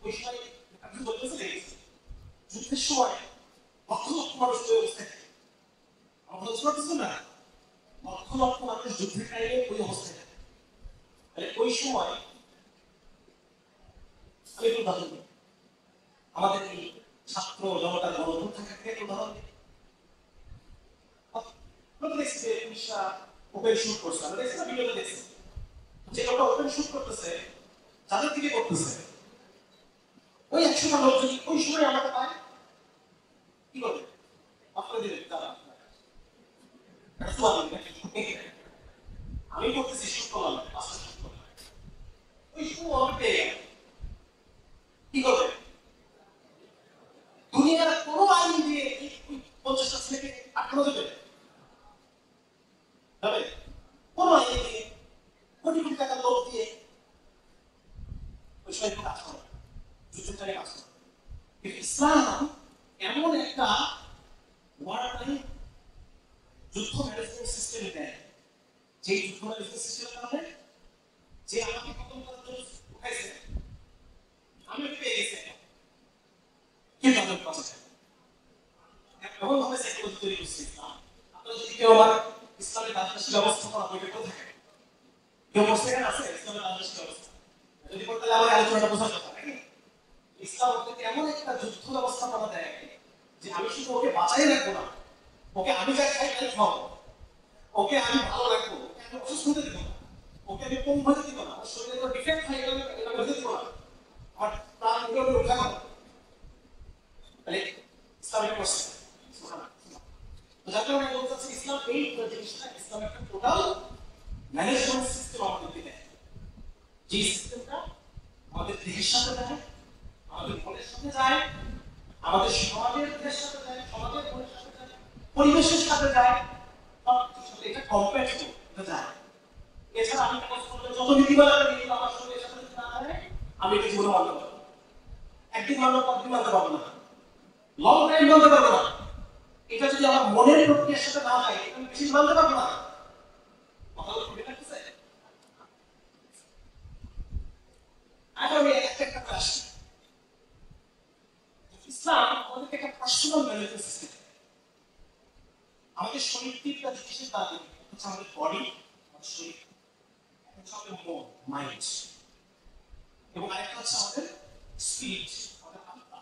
ওই সময় আপনি বলতেছে লেগেছে যুদ্ধের সময় লক্ষ লক্ষ মানুষ ওই অবস্থায় থাকে। আমরা বুঝতে পারতেছি না, লক্ষ লক্ষ মানুষ যুদ্ধের টাইমে ওই অবস্থায় থাকে। ওই সময় আমি একটু উদাহরণ দিই, আমাদের এই ছাত্র জনতার গণভোট থাকাকে একটু উদাহরণ দিই। আমরা দেখছি যে পুলিশরা ওপেন শুট করছে, আমরা দেখছি না, ভিডিওতে দেখছি যে লোকটা ওপেন শুট করতেছে, যাদের দিকে করতেছে ওই 100টা লোক যদি ওই সময় আমাকে পায় কি করবে? আপনারা দিলেন আমি করতেছি শুট করলাম, ওই সময় আমাকে পেয়ে গেল, কি করবে? দুনিয়ার কোনো আইন দিয়ে 50টা ছেলেকে আটকানো যাবে? কোন আইন দিয়ে, কোটি কোটি টাকার লোক দিয়ে ওই সময় কাজ করে, যুদ্ধের টাইমে কাজ করে। ইসলাম এমন একটা যুদ্ধ ম্যানেজমেন্ট সিস্টেম দেয়, যে যুদ্ধ ম্যানেজমেন্ট সিস্টেমের কারণে যে আমাকে খতম করার জন্য উঠাইছে, আমি ওকে পেয়ে গেছি, কিন্তু আমি বাঁচাতে এমন ভাবে সাইকোলজি তৈরি করছি ইসলাম। আপনারা যদি কেউ আমার ইসলামের রাজনৈতিক ব্যবস্থা করা বইটা কেউ থাকে, কেউ বসে আছে ইসলামের রাজনৈতিক ব্যবস্থা, যদি করতে আমার আলোচনাটা বোঝার কথা নাকি? ইসলাম ওকে এমন একটা যুদ্ধ ব্যবস্থাপনা দেয় যে আমি শুধু ওকে বাঁচাই রাখবো না, ওকে আমি যা খাই তাই খাওয়াবো, ওকে আমি ভালো রাখবো, আমি অসুস্থ হতে দিব না, ওকে আমি কম হতে দিব না, ওর শরীরে কোনো ডিফেক্ট হয় এটা হতে দিব না, আর প্রাণ নিয়ে রক্ষা করবো। তাহলে ইসলাম এটা করছে। যার কারণে আমি বলতে চাচ্ছি ইসলাম এই জিনিসটা, ইসলাম একটা টোটাল ম্যানেজমেন্ট সিস্টেম আমাদেরকে দেয়, যে সিস্টেমটা আমাদের দেহের সাথে যায়, আমাদের মনের সাথে যায়, আমাদের সমাজের দেহের সাথে যায়, সমাজের মনের সাথে যায়, পরিবেশের সাথে যায়, এটা কম্প্যাক্ট যায়। এছাড়া আমি যত নীতিমালা আমার শরীরের সাথে না যায়, আমি এটা জীবনে মানতে পারবো, একদিন মানবো, কতদিন মানতে পারবো না, লং টাইম মানতে পারবো না। এটা যদি আমার মনের প্রক্রিয়ার সাথে না যায়, আমি বেশি মানতে পারবো না। ইসলাম আমাদেরকে একটা পার্সোনাল ম্যানেজমেন্ট সিস্টেম, আমাদের শরীর তিনটা জিনিসের দাবি হচ্ছে, আমাদের বডি, আমাদের শরীর, আমাদের মন, মাইন্ড, এবং আরেকটা হচ্ছে আমাদের স্পিরিট, আমাদের আত্মা।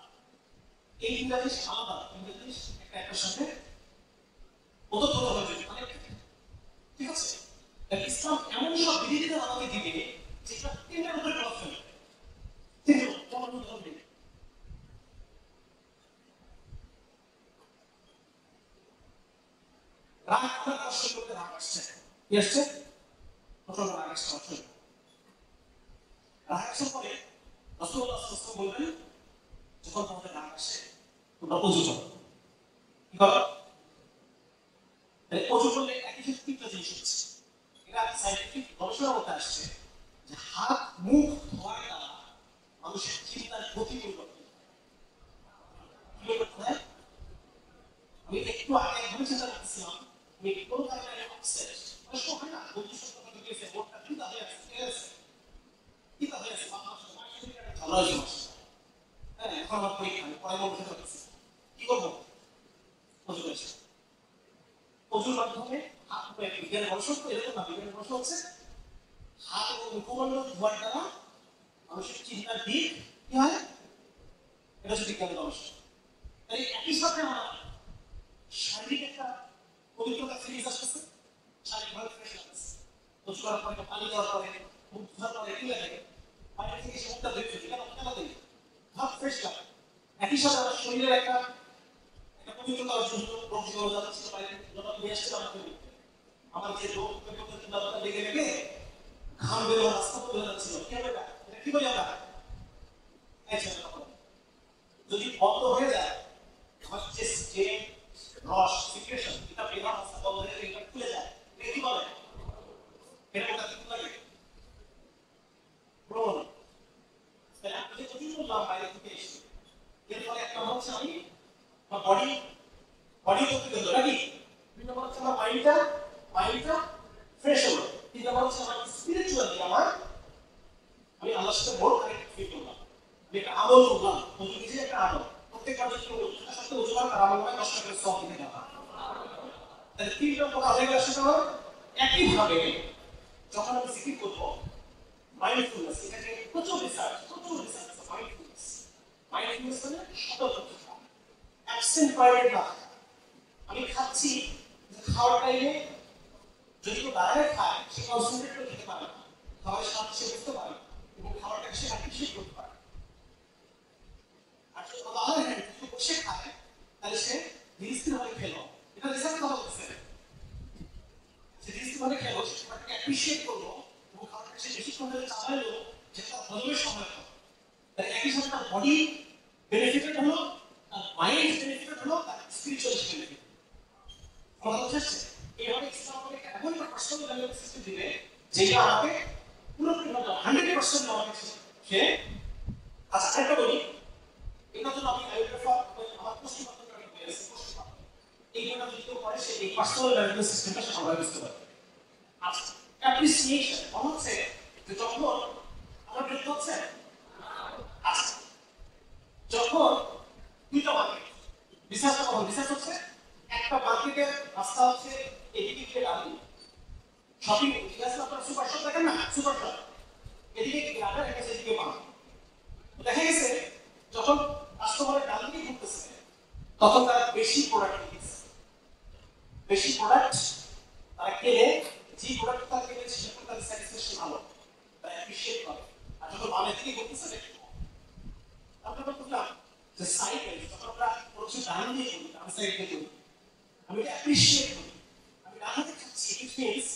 এই তিনটা জিনিস আলাদা, তিনটা জিনিস একটার সাথে ওতপ্রোতভাবে কানেক্টেড, ঠিক আছে? ইসলাম এমন সব বিধিবিধান আমাকে দিবে যেটা তিনটার উপরে প্রভাব ফেলবে। রাগ আপনার কষ্ট করতে রাগ আসছে, কি আসছে? প্রথম রাগ আসছে, রাগ আসার পরে রাসূলুল্লাহ সাল্লাল্লাহু আলাইহি ওয়াসাল্লাম বলবেন, যখন তোমাদের রাগ আসে তোমরা ওযু করো। কি করো? ওযু করলে একই সাথে তিনটা জিনিস হচ্ছে, এটা সায়েন্টিফিক গবেষণার মধ্যে আসছে যে হাত মুখ ধোয়ার দ্বারা মানুষের চিন্তার গতি পরিবর্তন হয়। আমি একটু আগে একভাবে চিন্তা করতেছিলাম, আমি কোনো কারণে আপসেট, কষ্ট হয় না, বন্ধুর সাথে কথা বলতেছে, ওটা কি দাঁড়িয়ে আছে, কি দাঁড়িয়ে আছে, ঝগড়া হয়েছে, হ্যাঁ, এখন আমার পরীক্ষা, আমি পড়াই বলতে পারতেছি, কি করবো? ওযু করেছি, ওযুর মাধ্যমে হাত বিজ্ঞানের গবেষণা তো এরকম না, বিজ্ঞানের গবেষণা হচ্ছে হাত এবং মুখমণ্ডল ধোয়ার দ্বারা মানুষের চিন্তার দিক কি হয়, এটা হচ্ছে বিজ্ঞানের গবেষণা। তাই একই সাথে আমার শারীরিক একটা পবিত্রতা ফিরে আসতেছে, শারীরিকভাবে ফ্রেশ লাগতেছে, ওযু করার পরে পানি দেওয়ার পরে মুখ ধোয়ার পরে কি লাগে, বাইরে থেকে এসে মুখটা ধুয়ে ফেলি, কেন কেন দিই, ভাব ফ্রেশ লাগে। একই সাথে আমার শরীরের একটা পবিত্রতা অর্জন রোগ জীবাণু যাচ্ছে বাইরে, যখন নিয়ে আসছে আমাকে আমার যে রোগ লেগে লেগে ঘাম বের হওয়ার রাস্তা বলে যাচ্ছিল, কি হবে এটা? এটা কি বলি আমরা? যদি বন্ধ হয়ে যায়, আমার যে রস সিক্রেশন এটা বের হওয়ার রাস্তা বন্ধ হয়ে এটা খুলে যায়, এটা কি বলে? এটা কোথা থেকে লাগে? ব্রণ। তাহলে আমি যে যদি বললাম বাইরে থেকে এসে, এর ফলে একটা হচ্ছে আমি আমার বডি করতে গেল নাকি? দুই নম্বর হচ্ছে আমার মাইন্ডটা ফ্রেশ হলো। তিন নম্বর হচ্ছে আমার স্পিরিচুয়ালি আমি আল্লাহর সাথে বড় কানেক্ট ফিল করলাম। আমি একটা আমল করলাম, বলতে গেছি একটা আমল। প্রত্যেকবার যদি ওটার সাথে ওজোবার তার আমল হয় 10 টাকা সব দিতে দেওয়া। তাহলে তিন নম্বর আগে আসে না একইভাবে যখন আমি জিকির করবো মাইন্ডফুলনেস, এটাকে প্রচুর রিসার্চ মাইন্ডফুলনেস মানে সতর্কতা, অ্যাবসেন্ট মাইন্ডেড না। আমি খাচ্ছি, খাওয়ার টাইমে যদি কেউ দাঁড়ায় খায় সে কনসেন্ট্রেট করে খেতে পারে না, খাওয়ার স্বাদ সে বুঝতে পারে এবং খাবারটাকে সে অ্যাপ্রিশিয়েট করতে পারে। আর যদি বসে খায় তাহলে সে ধীরে খেলো, এটা রিসার্চ করা হচ্ছে। সে ধীরে খেলো, সে খাবারটাকে অ্যাপ্রিশিয়েট করলো এবং খাবারটাকে সে বেশি সময় চালাইলো, যেটা হজমের সময় হয়। তাই একই সাথে তার বডি বেনিফিটেড হলো, তার মাইন্ড বেনিফিটেড হলো, তার স্পিরিচুয়াল বেনিফিট। কথা বুঝেছে? এইভাবে ইসলাম আমাকে এমন একটা পার্সোনাল ভ্যালু সিস্টেম দিবে যেটা আমাকে পুরোপুরি 100% আমাকে সে আচ্ছা একটা বলি, এটা জন্য আমি আইডিয়া আমার কোশ্চেন পাত্রটা আমি পেয়েছি, কোশ্চেন পাত্র এইগুলো যদি কেউ করে সে এই পার্সোনাল ভ্যালু সিস্টেমটা সবাই বুঝতে পারে। আচ্ছা, অ্যাপ্রিসিয়েশন হচ্ছে যে যখন আমার দেখতে হচ্ছে আচ্ছা যখন দুইটা মার্কেট রিসার্চ হচ্ছে, একটা মার্কেটের রাস্তা হচ্ছে এদিকে গিয়ে দাঁড়িয়ে শপিং ঠিক আছে, আপনারা সুপার শপ দেখেন না, সুপার শপ এদিকে গ্রামের একটা সেদিকে পান। দেখা গেছে যখন কাস্টমারের ডান দিকে ঘুরতেছে তখন তারা বেশি প্রোডাক্ট কিনছে, বেশি প্রোডাক্ট তারা কেনে, যে প্রোডাক্ট তারা কিনেছে সেটা তাদের স্যাটিসফ্যাকশন ভালো, তারা অ্যাপ্রিশিয়েট করে। আর যখন বামের দিকে ঘুরতেছে দেখো আপনারা বুঝলাম যে সাইকেল যখন আমরা প্রচুর ডান দিয়ে করি, ডান সাইড দিয়ে করি, আমি এটা অ্যাপ্রিশিয়েট করি, আমি ডান হাতে খাচ্ছি, ইট মিনস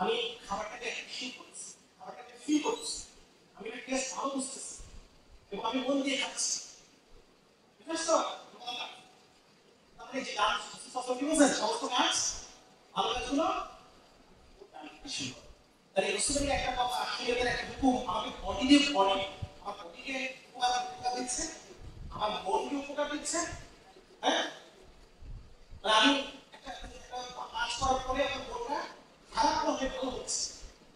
আমি খাবারটাকে অ্যাপ্রিশিয়েট করছি, খাবারটাকে ফিল করছি, আমি এটা টেস্ট ভালো বুঝতেছি এবং আমি মন দিয়ে খাচ্ছি। ঠিক আছে? তাহলে যে ডান সমস্ত কাজ ভালো কাজগুলো তাহলে রসুলের একটা কথা, আখিরাতের একটা হুকুম আমাকে বডি দিয়ে আমার বডিকে উপকার দিচ্ছে, আমার মনকে উপকার দিচ্ছে। হ্যাঁ, আমি একটা কাজ করার পরে আমার মনটা খারাপ হলে ভালো হচ্ছে,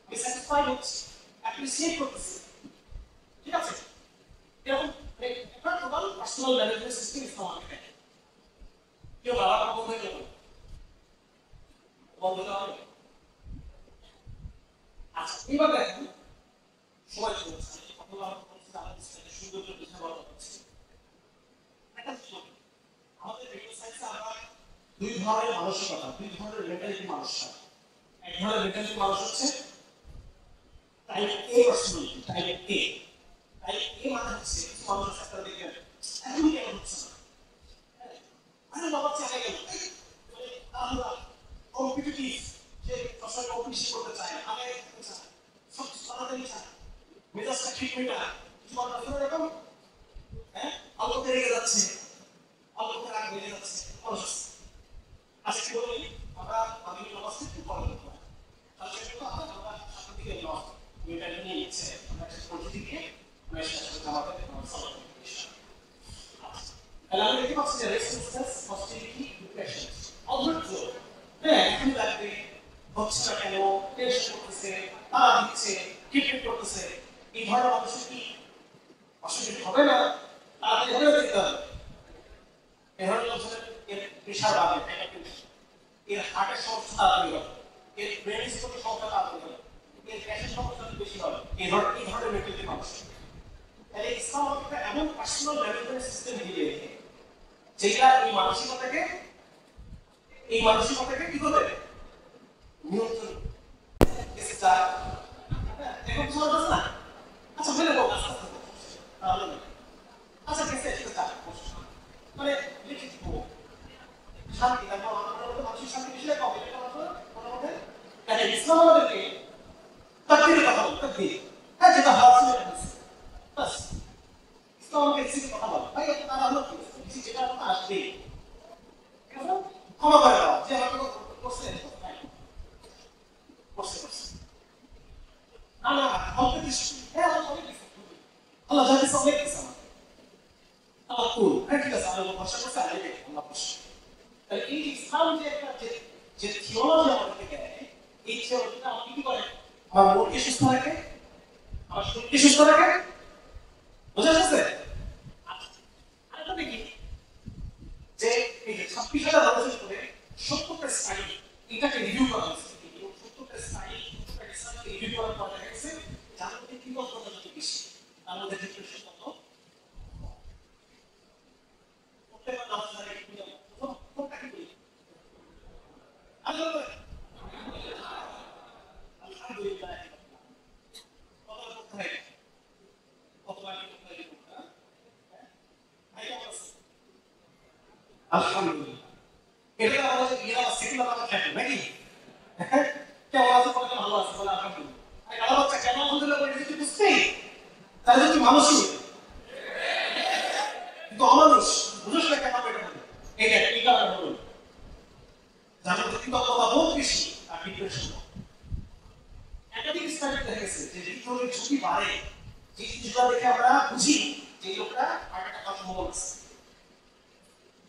আমি স্যাটিসফাইড হচ্ছি, অ্যাপ্রিসিয়েট করতেছি। ঠিক আছে? এরকম একটা টোটাল পার্সোনাল ম্যানেজমেন্ট সিস্টেম ইসলাম আমাকে দেয়। কেউ বাবা বন্ধ হয়ে গেল, বন্ধ দেওয়া হবে। আচ্ছা, এবার দেখেন সময় চলছে, সৌন্দর্য বিষয় বলা হচ্ছে আমাদের রেডিও সায়েন্সে আমরা দুই ধরনের মানসিকতা, দুই ধরনের মেন্টালিটি মানুষ হয়। এক ধরনের মেন্টালিটি মানুষ হচ্ছে টাইপ এ পার্সোনালিটি, টাইপ এ মানে হচ্ছে মানুষ একটা দেখে এমন কেন হচ্ছে না, আরে বাবা চাই গেল আমরা কম্পিটিটিভ, যে সবসময় কম্পিটিশন করতে চায়, আগে করতে চায়, সব তাড়াতাড়ি চায়, মেজাজটা ঠিক মেটা কিছু কথা এরকম। হ্যাঁ, অল্প বেড়ে যাচ্ছে, অল্প করে আগে বেড়ে যাচ্ছে মানুষ। আজকে বলি আমরা আমি অবস্থা একটু পরে করতে পারি, তাহলে সেটা আমরা সামনের দিকে মেয়েটা নিয়ে নিচ্ছে, আমরা একটা পদ্ধতি দিয়ে আমাদের তাহলে আমরা দেখতে পাচ্ছি যে রেসিস্টেন্স, হস্টিলিটি, ডিপ্রেশন, অধৈর্য। হ্যাঁ, এখন লাগবে, হচ্ছে না কেন, টেনশন করতেছে, তারা দিচ্ছে, ট্রিটমেন্ট করতেছে, এই ধরনের মানুষের কি অসুবিধা হবে না? তাড়াতাড়ি হয়ে যেতে হবে। এ ধরনের লোকজনের এর প্রেশার বাড়বে, এর হার্টের সমস্যা তাড়াতাড়ি হবে, এর ব্রেন স্ট্রোকের সমস্যা তাড়াতাড়ি হবে, এর গ্যাসের সমস্যা বেশি হবে। এই ধরনের মেন্টালিটি মানুষ। তাহলে ইসলাম আমাকে এমন পার্সোনাল ম্যানেজমেন্ট সিস্টেম দিয়ে রেখে যেটা এই মানসিকতাকে কি করবে? নিয়ন্ত্রণ। এখন তোমার না আচ্ছা ফেলে দাও, আচ্ছা ঠিক আছে, মানে লিখে দিব শান্তি, তারপর মানসিক শান্তি বেশি লাগে, মনে বিশ্বাস করি, হ্যাঁ আল্লাহ অনেক কিছু, আল্লাহ যা কিছু অনেক কিছু আমাকে আল্লাহ করুন, হ্যাঁ ঠিক আছে আল্লাহ ভরসা করছে আল্লাহ ভরসা। তাহলে এই ইসলাম যে একটা যে থিওলজি আমাদেরকে দেয়, এই থিওলজিটা আমাকে কি করে, আমার মনকে সুস্থ রাখে, আমার শরীরকে সুস্থ রাখে, বোঝা যাচ্ছে? আরেকটা দেখি যে এই যে 26,000 মানুষের করে 70টা স্টাডি এটাকে রিভিউ করা হয়েছে, 70টা স্টাডি 70টা রিসার্চকে রিভিউ করার পর দেখা গেছে যার মধ্যে কৃতজ্ঞতা যত বেশি তার মধ্যে ডিপ্রেশন তত প্রত্যেকবার নামাজ পড়ে কি বলি কোনটা কি বলি আল্লাহ আলহামদুলিল্লাহ কতবার করতে হয় কতবার করতে হয় আলহামদুলিল্লাহ এটা আমাদের ইয়ারা সেকুলার কথা থাকে নাকি কেমন আছে বলে ভালো আছে বলে আলহামদুলিল্লাহ আর কারো বাচ্চা কেন আলহামদুলিল্লাহ বলে যদি বুঝতেই তাহলে তুই মানুষই কিন্তু অমানুষ বুঝছ না কেন এটা বলে এইটা কি কারণে বলুন যাদের কৃতজ্ঞতা বহুত বেশি আর ডিপ্রেশন একাধিক স্টাডি দেখা গেছে যে হৃদরোগের ঝুঁকি বাড়ে যে জিনিসগুলো দেখে আমরা বুঝি যে লোকটা হার্ট অ্যাটাক হওয়ার সম্ভাবনা আছে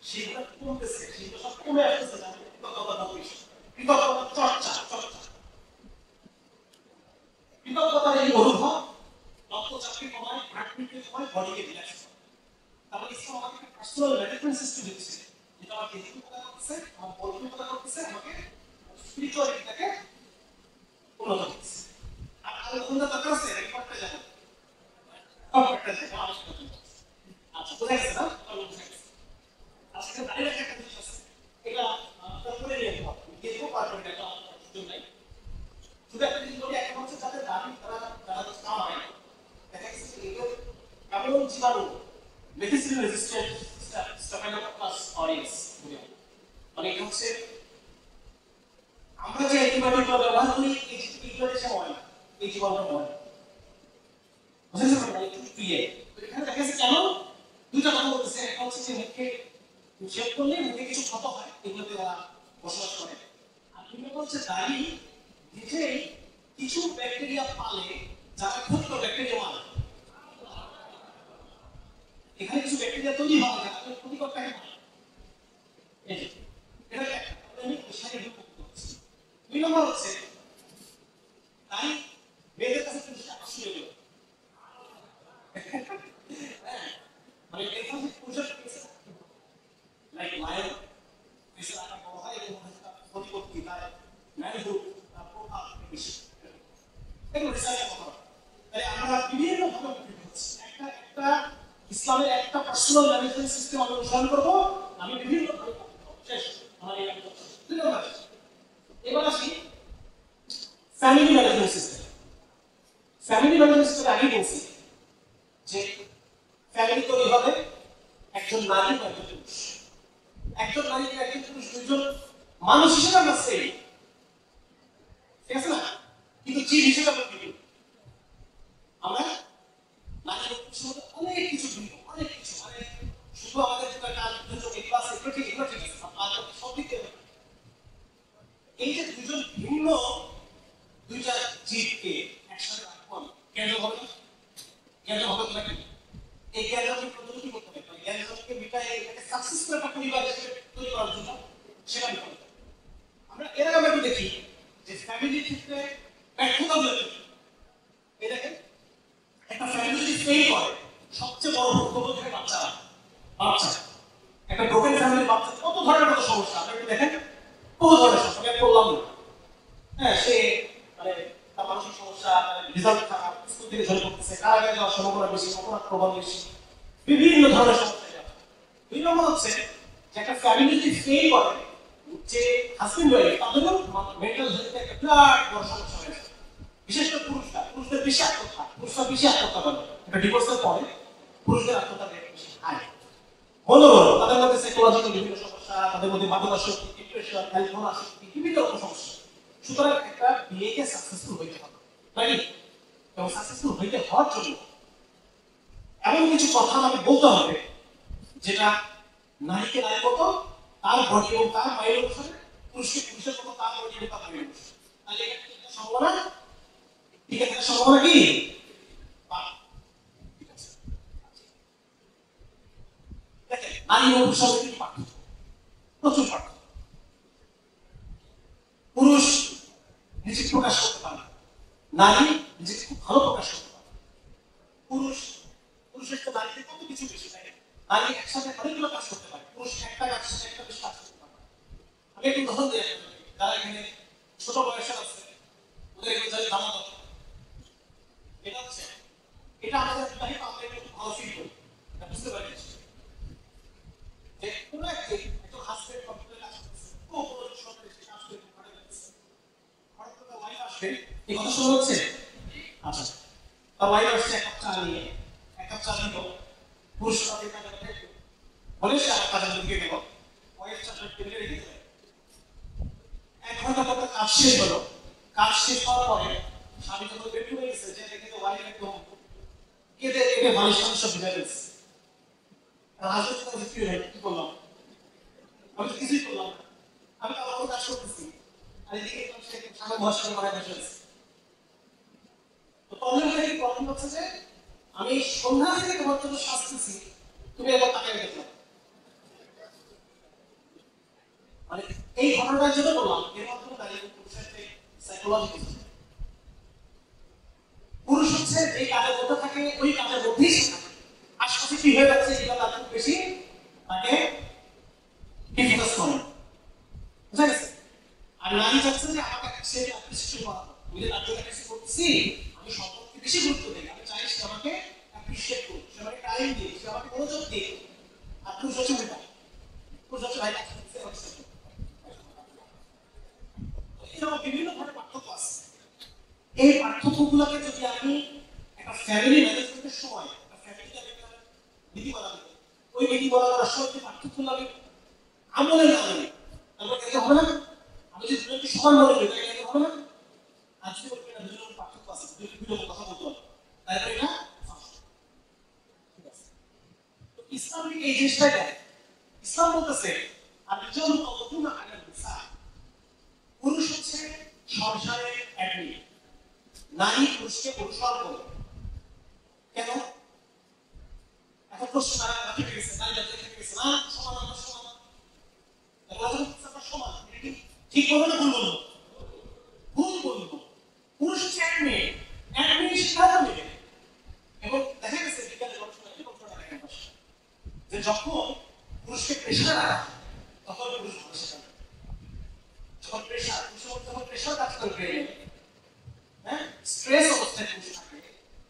সেগুলো কমতেছে, সেগুলো সব কমে আসতেছে, কৃতজ্ঞতা বেশি, কৃতজ্ঞতা চর্চা কৃতজ্ঞতার এই অনুভব রক্তচাপকে কমায়, হার্টবিটকে কমায়, বডিকে রিল্যাক্স করে। তাহলে ইসলাম আমাকে পার্সোনাল ম্যানেজমেন্ট সিস্টেম দিচ্ছে, যেটা আমাকে হিন্দু কথা করতেছে, আমার বন্ধু কথা করতেছে, আমাকে স্পিরিচুয়ালিটিটাকে উন্নত করতেছে। আর আরো কোনটা দরকার আছে রেকর্ডটা যাবে কমপ্লিটটা যাবে আলোচনা করতে। আচ্ছা বুঝা গেছে না? বুঝা গেছে। আজকে দাঁড়িয়ে রাখা একটা জিনিস আছে, এটা করে নিয়ে যাবো দেখবো পারবেন এটা সুযোগ নাই। শুধু একটা জিনিস বলি, এখন হচ্ছে যাদের দাবি তারা কামায় দেখা গেছে এগুলো এমন জীবাণু মেডিসিন রেজিস্ট্যান্ট স্টাফাইলোকোকাস অরিয়েন্স মানে এটা হচ্ছে আমরা যে অ্যান্টিবায়োটিক ব্যবহার করি এইগুলো দেশে হয় না, এই জীবাণুটা হয় বুঝেছেন না? একটু প্রিয় এখানে দেখা গেছে কেন দুইটা কথা বলতেছে, একটা হচ্ছে যে মুখে শেভ করলে মুখে কিছু ক্ষত হয়, এগুলোতে ওরা বসবাস করে। আর দুই নম্বর হচ্ছে দাড়ি নিজেই কিছু ব্যাকটেরিয়া পালে যারা ক্ষতিকর ব্যাকটেরিয়া মারে, এখানে কিছু ব্যাকটেরিয়া তৈরি হয় যারা ক্ষতিকরটাকে মারে। এটা আমি বিষয়ে করছি। দুই নম্বর হচ্ছে তাই মেয়েদের কাছে জিনিসটা আসলে মানে এখানে পুরুষের লাইক লায়ন এসে আটা বড় হয় এবং প্রতিপত্তি তার ম্যানহুড তার প্রভাব বেশি এগুলো রিসার্চের কথা। তাহলে আমরা বিভিন্ন ভাবে হচ্ছে একটা ইসলামের একটা পার্সোনাল ম্যানেজমেন্ট সিস্টেম আমি অনুসরণ করবো, আমি বিভিন্ন ভাবে শেষ আমার এই এবার আসি family management system. Family management system আগে বলছি যে ফ্যামিলি তৈরি হবে একজন নারী বা একজন পুরুষ, একজন নারী বা একজন পুরুষ দুইজন মানুষ হিসেবে আমরা সেম, ঠিক আছে না? কিন্তু জীব হিসেবে আমরা বিভিন্ন, আমরা নারী বা পুরুষের মধ্যে অনেক কিছু ভিন্ন, অনেক কিছু মানে শুধু আমাদের যেটা কাজ ক্লাস এগুলো ঠিক আছে আর সব দিক থেকে এই যে দুজন ভিন্ন দুইটা জীবকে একসাথে রাখবো কেন হবে না? কেন হবে না? কি এই জ্ঞানকে প্রতিনিধি করতে হবে, জ্ঞানকে মিটাই এটাকে সাকসেসফুল একটা পরিবার তৈরি করার জন্য সেটা আমি করতে হবে। আমরা এর আগে আমি দেখি যে ফ্যামিলি ক্ষেত্রে ব্যর্থতা হয়েছে, এই দেখেন একটা ফ্যামিলি যদি ফেল করে সবচেয়ে বড় ভুক্তভোগী থাকে বাচ্চা। একটা ব্রোকেন ফ্যামিলির বাচ্চা কত ধরনের কত সমস্যা আপনি একটু দেখেন, বহু ধরনের সমস্যা আমি বললাম না। হ্যাঁ সে মানে তার মানসিক সমস্যা, রেজাল্ট খারাপ, স্কুল থেকে ঝরে পড়তেছে, কারাগারে যাওয়ার সম্ভাবনা বেশি, অপরাধ প্রবল বেশি, বিভিন্ন ধরনের সমস্যা। দুই নম্বর হচ্ছে যে একটা ফ্যামিলি যদি ফেল করে যে হাজবেন্ড ওয়াইফ তাদেরও মেন্টাল হেলথে একটা বিরাট বড় সমস্যা হয়ে যায়। বিশেষ করে পুরুষদের বেশি আত্মহত্যা করে একটা ডিভোর্সের পরে পুরুষদের আত্মহত্যা বেশি হাই। বলো তাদের মধ্যে সাইকোলজিক্যাল বিভিন্ন সমস্যা, তাদের মধ্যে মাদকাসক্তি, ডিপ্রেশন, অ্যালকোহল আসক্তি, বিভিন্ন রকম সমস্যা। সুতরাং একটা বিয়েকে সাকসেসফুল হইতে হবে, রাইট? এবং সাকসেসফুল হইতে হওয়ার জন্য এমন কিছু কথা আমাকে বলতে হবে যেটা নারীকে নারী মতো তার বডি এবং তার মায়ের অনুসারে, পুরুষকে পুরুষের মতো তার বডি এবং তার মায়ের অনুসারে। তাহলে এটা সম্ভাবনা টিকে থাকার সম্ভাবনা কি নিজেকে প্রকাশ করতে পারে না, নারী নিজেকে খুব ভালো প্রকাশ করতে পারে। পুরুষের তো নারীতে কত কিছু বেশি থাকে, নারী একসাথে অনেকগুলো কাজ করতে পারে, পুরুষ একটা কাজ একটা বেশি কাজ করতে পারে। আমি একটু উদাহরণ দিই, যারা এখানে ছোট বয়সের আছে ওদের একটু জানি জানা দরকার। এটা হচ্ছে এটা আমাদের বিবাহিত আমরা একটু ভালো ফিল করি, বুঝতে পারি যে কোনো একজন হাজবেন্ড কম্পিউটারে কাজ করতেছে, ও কোনো সরকারি কাজ করে ঘরে যাচ্ছে, হঠাৎ করে ওয়াইফ আসবে, এই কথা শোনা হচ্ছে। আচ্ছা, তার ওয়াইফ আসছে এক কাপ চা নিয়ে, এক কাপ চা নিল, পুরুষ তাদের কাজে বলে সে আমার কাজে ঢুকে গেল, ওয়াইফ চাটা টেবিলে রেখে দিলেন। 1 ঘন্টা পর কাজ শেষ হলো, কাজ শেষ হওয়ার পরে স্বামী যখন বেডরুমে গেছে, যে দেখে যে ওয়াইফ একদম কেঁদে কেঁদে বালিশ টালিশ সব ভিজে গেছে। হাজবেন্ড তাদের কি করলাম, আমি তো কিছুই করলাম না, আমি তো আমার কাজ করতেছি, আর এদিকে সামনে বসার মানে বসে আছে। তো প্রবলেম হচ্ছে যে আমি সন্ধ্যা থেকে তোমার জন্য শাস্তিছি, তুমি এবার তাকে দেখলাম। মানে এই ঘটনাটা যেটা বললাম এর মাধ্যমে দাঁড়িয়ে পুরুষের যে সাইকোলজি, পুরুষ হচ্ছে এই কাজের মধ্যে থাকে, ওই কাজের মধ্যেই আশপাশে কি হয়ে যাচ্ছে এটা তার খুব বেশি তাকে ডিফোকাস করে, বুঝা গেছে? আর নারী চাচ্ছে যে আমাকে সে অ্যাপ্রিসিয়েশন করা, আমি যে তার জন্য কিছু করছি, আমি সম্পর্কে বেশি গুরুত্ব দিই, আমি চাই সে আমাকে অ্যাপ্রিসিয়েট করুক, সে আমাকে টাইম দিই, সে আমাকে মনোযোগ দিই। আর পুরুষ হচ্ছে উল্টা, পুরুষ হচ্ছে ভাই এরকম বিভিন্ন ধরনের পার্থক্য আছে। এই পার্থক্যগুলোকে যদি আমি একটা ফ্যামিলি ম্যানেজমেন্টের সময় একটা ফ্যামিলিতে একটা নীতি বলা হবে, ওই নীতি বলা করার সময় যে পার্থক্যগুলো আমি আমলে না আনি, তারপরে কেন হবে না? আমি যদি দুজনকে সমান মনে করি তাহলে কেন হবে না? আজকে বলবো না দুজনের পার্থক্য আছে, দুজন কথা বলতে হবে, তারপরে এটা ইসলাম এই জিনিসটাই দেয়। ইসলাম বলতেছে আর দুজন কতগুলো আগে পুরুষ হচ্ছে সংসারের অ্যাডমিন, নারী পুরুষকে অনুসরণ করে। কেন? এখন প্রশ্ন তারা রাখতে গেছে, নারী রাখতে গেছে না সমান, আমরা সমান, সমান, ঠিক বলবো না ভুল বলবো? ভুল বলবো। পুরুষ হচ্ছে অ্যাডমিন, অ্যাডমিন সিদ্ধান্ত নেবে। এবং দেখা গেছে বিজ্ঞানের গবেষণা যে যখন পুরুষকে প্রেশার রাখা তখন পুরুষ ভালো শেখাবে, যখন প্রেশার কাজ করবে, হ্যাঁ স্ট্রেস অবস্থায় পুরুষ থাকে,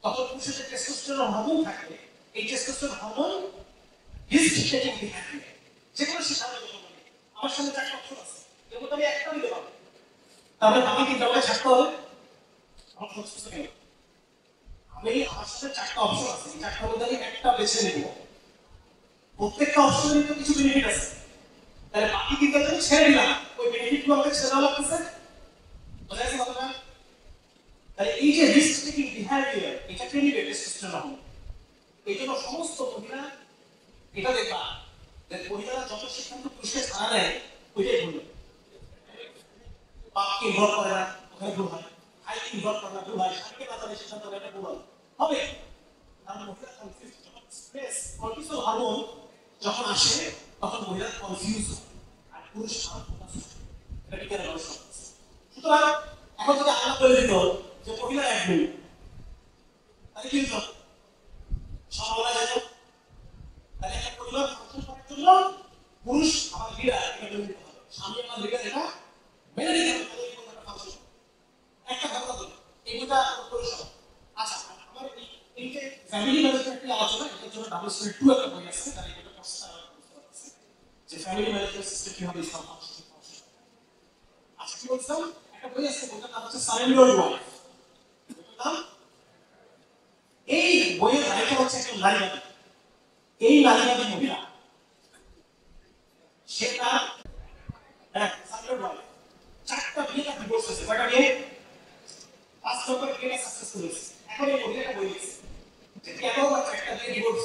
তখন পুরুষের যে টেস্টোস্টেরন হরমোন থাকে, এই testosterone hormone risk taking behaviour, যে কোনো সিদ্ধান্ত নেবে। আমার সামনে 4টা অপশন আছে, এর মধ্যে আমি একটা নিতে পারবো, তাহলে আমি কিন্তু আমাকে ছাড়তে হবে। আমার সমস্ত কেন আমি আমার সাথে 4টা অপশন আছে, এই 4টার মধ্যে আমি একটা বেছে নেব, প্রত্যেকটা অপশনের তো কিছু বেনিফিট আছে, তাহলে বাকি কিন্তু আমি ছেড়ে দিলাম, ওই বেনিফিটগুলো আমাকে ছেড়ে দেওয়া লাগতেছে, বোঝা গেছে কথাটা? তাহলে এই যে রিস্ক টেকিং বিহেভিয়ার, এটা কে নিবে? Testosterone hormone. এই জন্য সমস্ত মহিলা এটা দেখবা যে মহিলারা যত সিদ্ধান্ত পুরুষকে ছাড়া নেয় ওইটাই ভুল, বাপকে ইনভলভ করে না ওখানে ভুল হয়, ভাইকে ইনভলভ করে না ভুল হয়, স্বামীকে না তাদের সিদ্ধান্ত নেয় ভুল হবে। কারণ মহিলা কনফিউজ, স্ট্রেস কর্টিসল হরমোন যখন আসে তখন মহিলা কনফিউজ হয়, আর পুরুষ এটা বিজ্ঞানের গবেষণা। সুতরাং এখন যদি আলাদা করে দিত যে মহিলা অ্যাডমিন, তাহলে কি হতো? সমাবলা যেত, তাহলে একটা পরিবার ফাংশন করার জন্য পুরুষ আমার লিডার, এটা মেনে নিতে হবে, স্বামী আমার লিডার, এটা মেনে নিতে হবে, তাহলে এরকম একটা ফাংশন একটা ঘটনা দিল, এইটা পরিষদ। আচ্ছা, আমার এই যে ফ্যামিলি ম্যানেজমেন্টের আলোচনা, এটার জন্য WSL2 একটা বই আছে, তাহলে এটা প্রশ্ন যে ফ্যামিলি ম্যানেজমেন্ট সিস্টেম কিভাবে ইসলাম ফাংশন। আচ্ছা, কি বলছিলাম? একটা বই আছে, বইটার নাম হচ্ছে সারেন্ডার ওয়াইফ। এই বইয়ের রাইটার হচ্ছে একজন নারীবাদী। এই নারীবাদী মহিলা সে তার সারেন্ডার ওয়াইফ 4টা বিয়ে তার ডিভোর্স হয়েছে, কয়টা বিয়ে? 5 নম্বর বিয়ে সাকসেসফুল হয়েছে। এখন এই মহিলাটা বই লিখছে যে কেন 4টা বিয়ে ডিভোর্স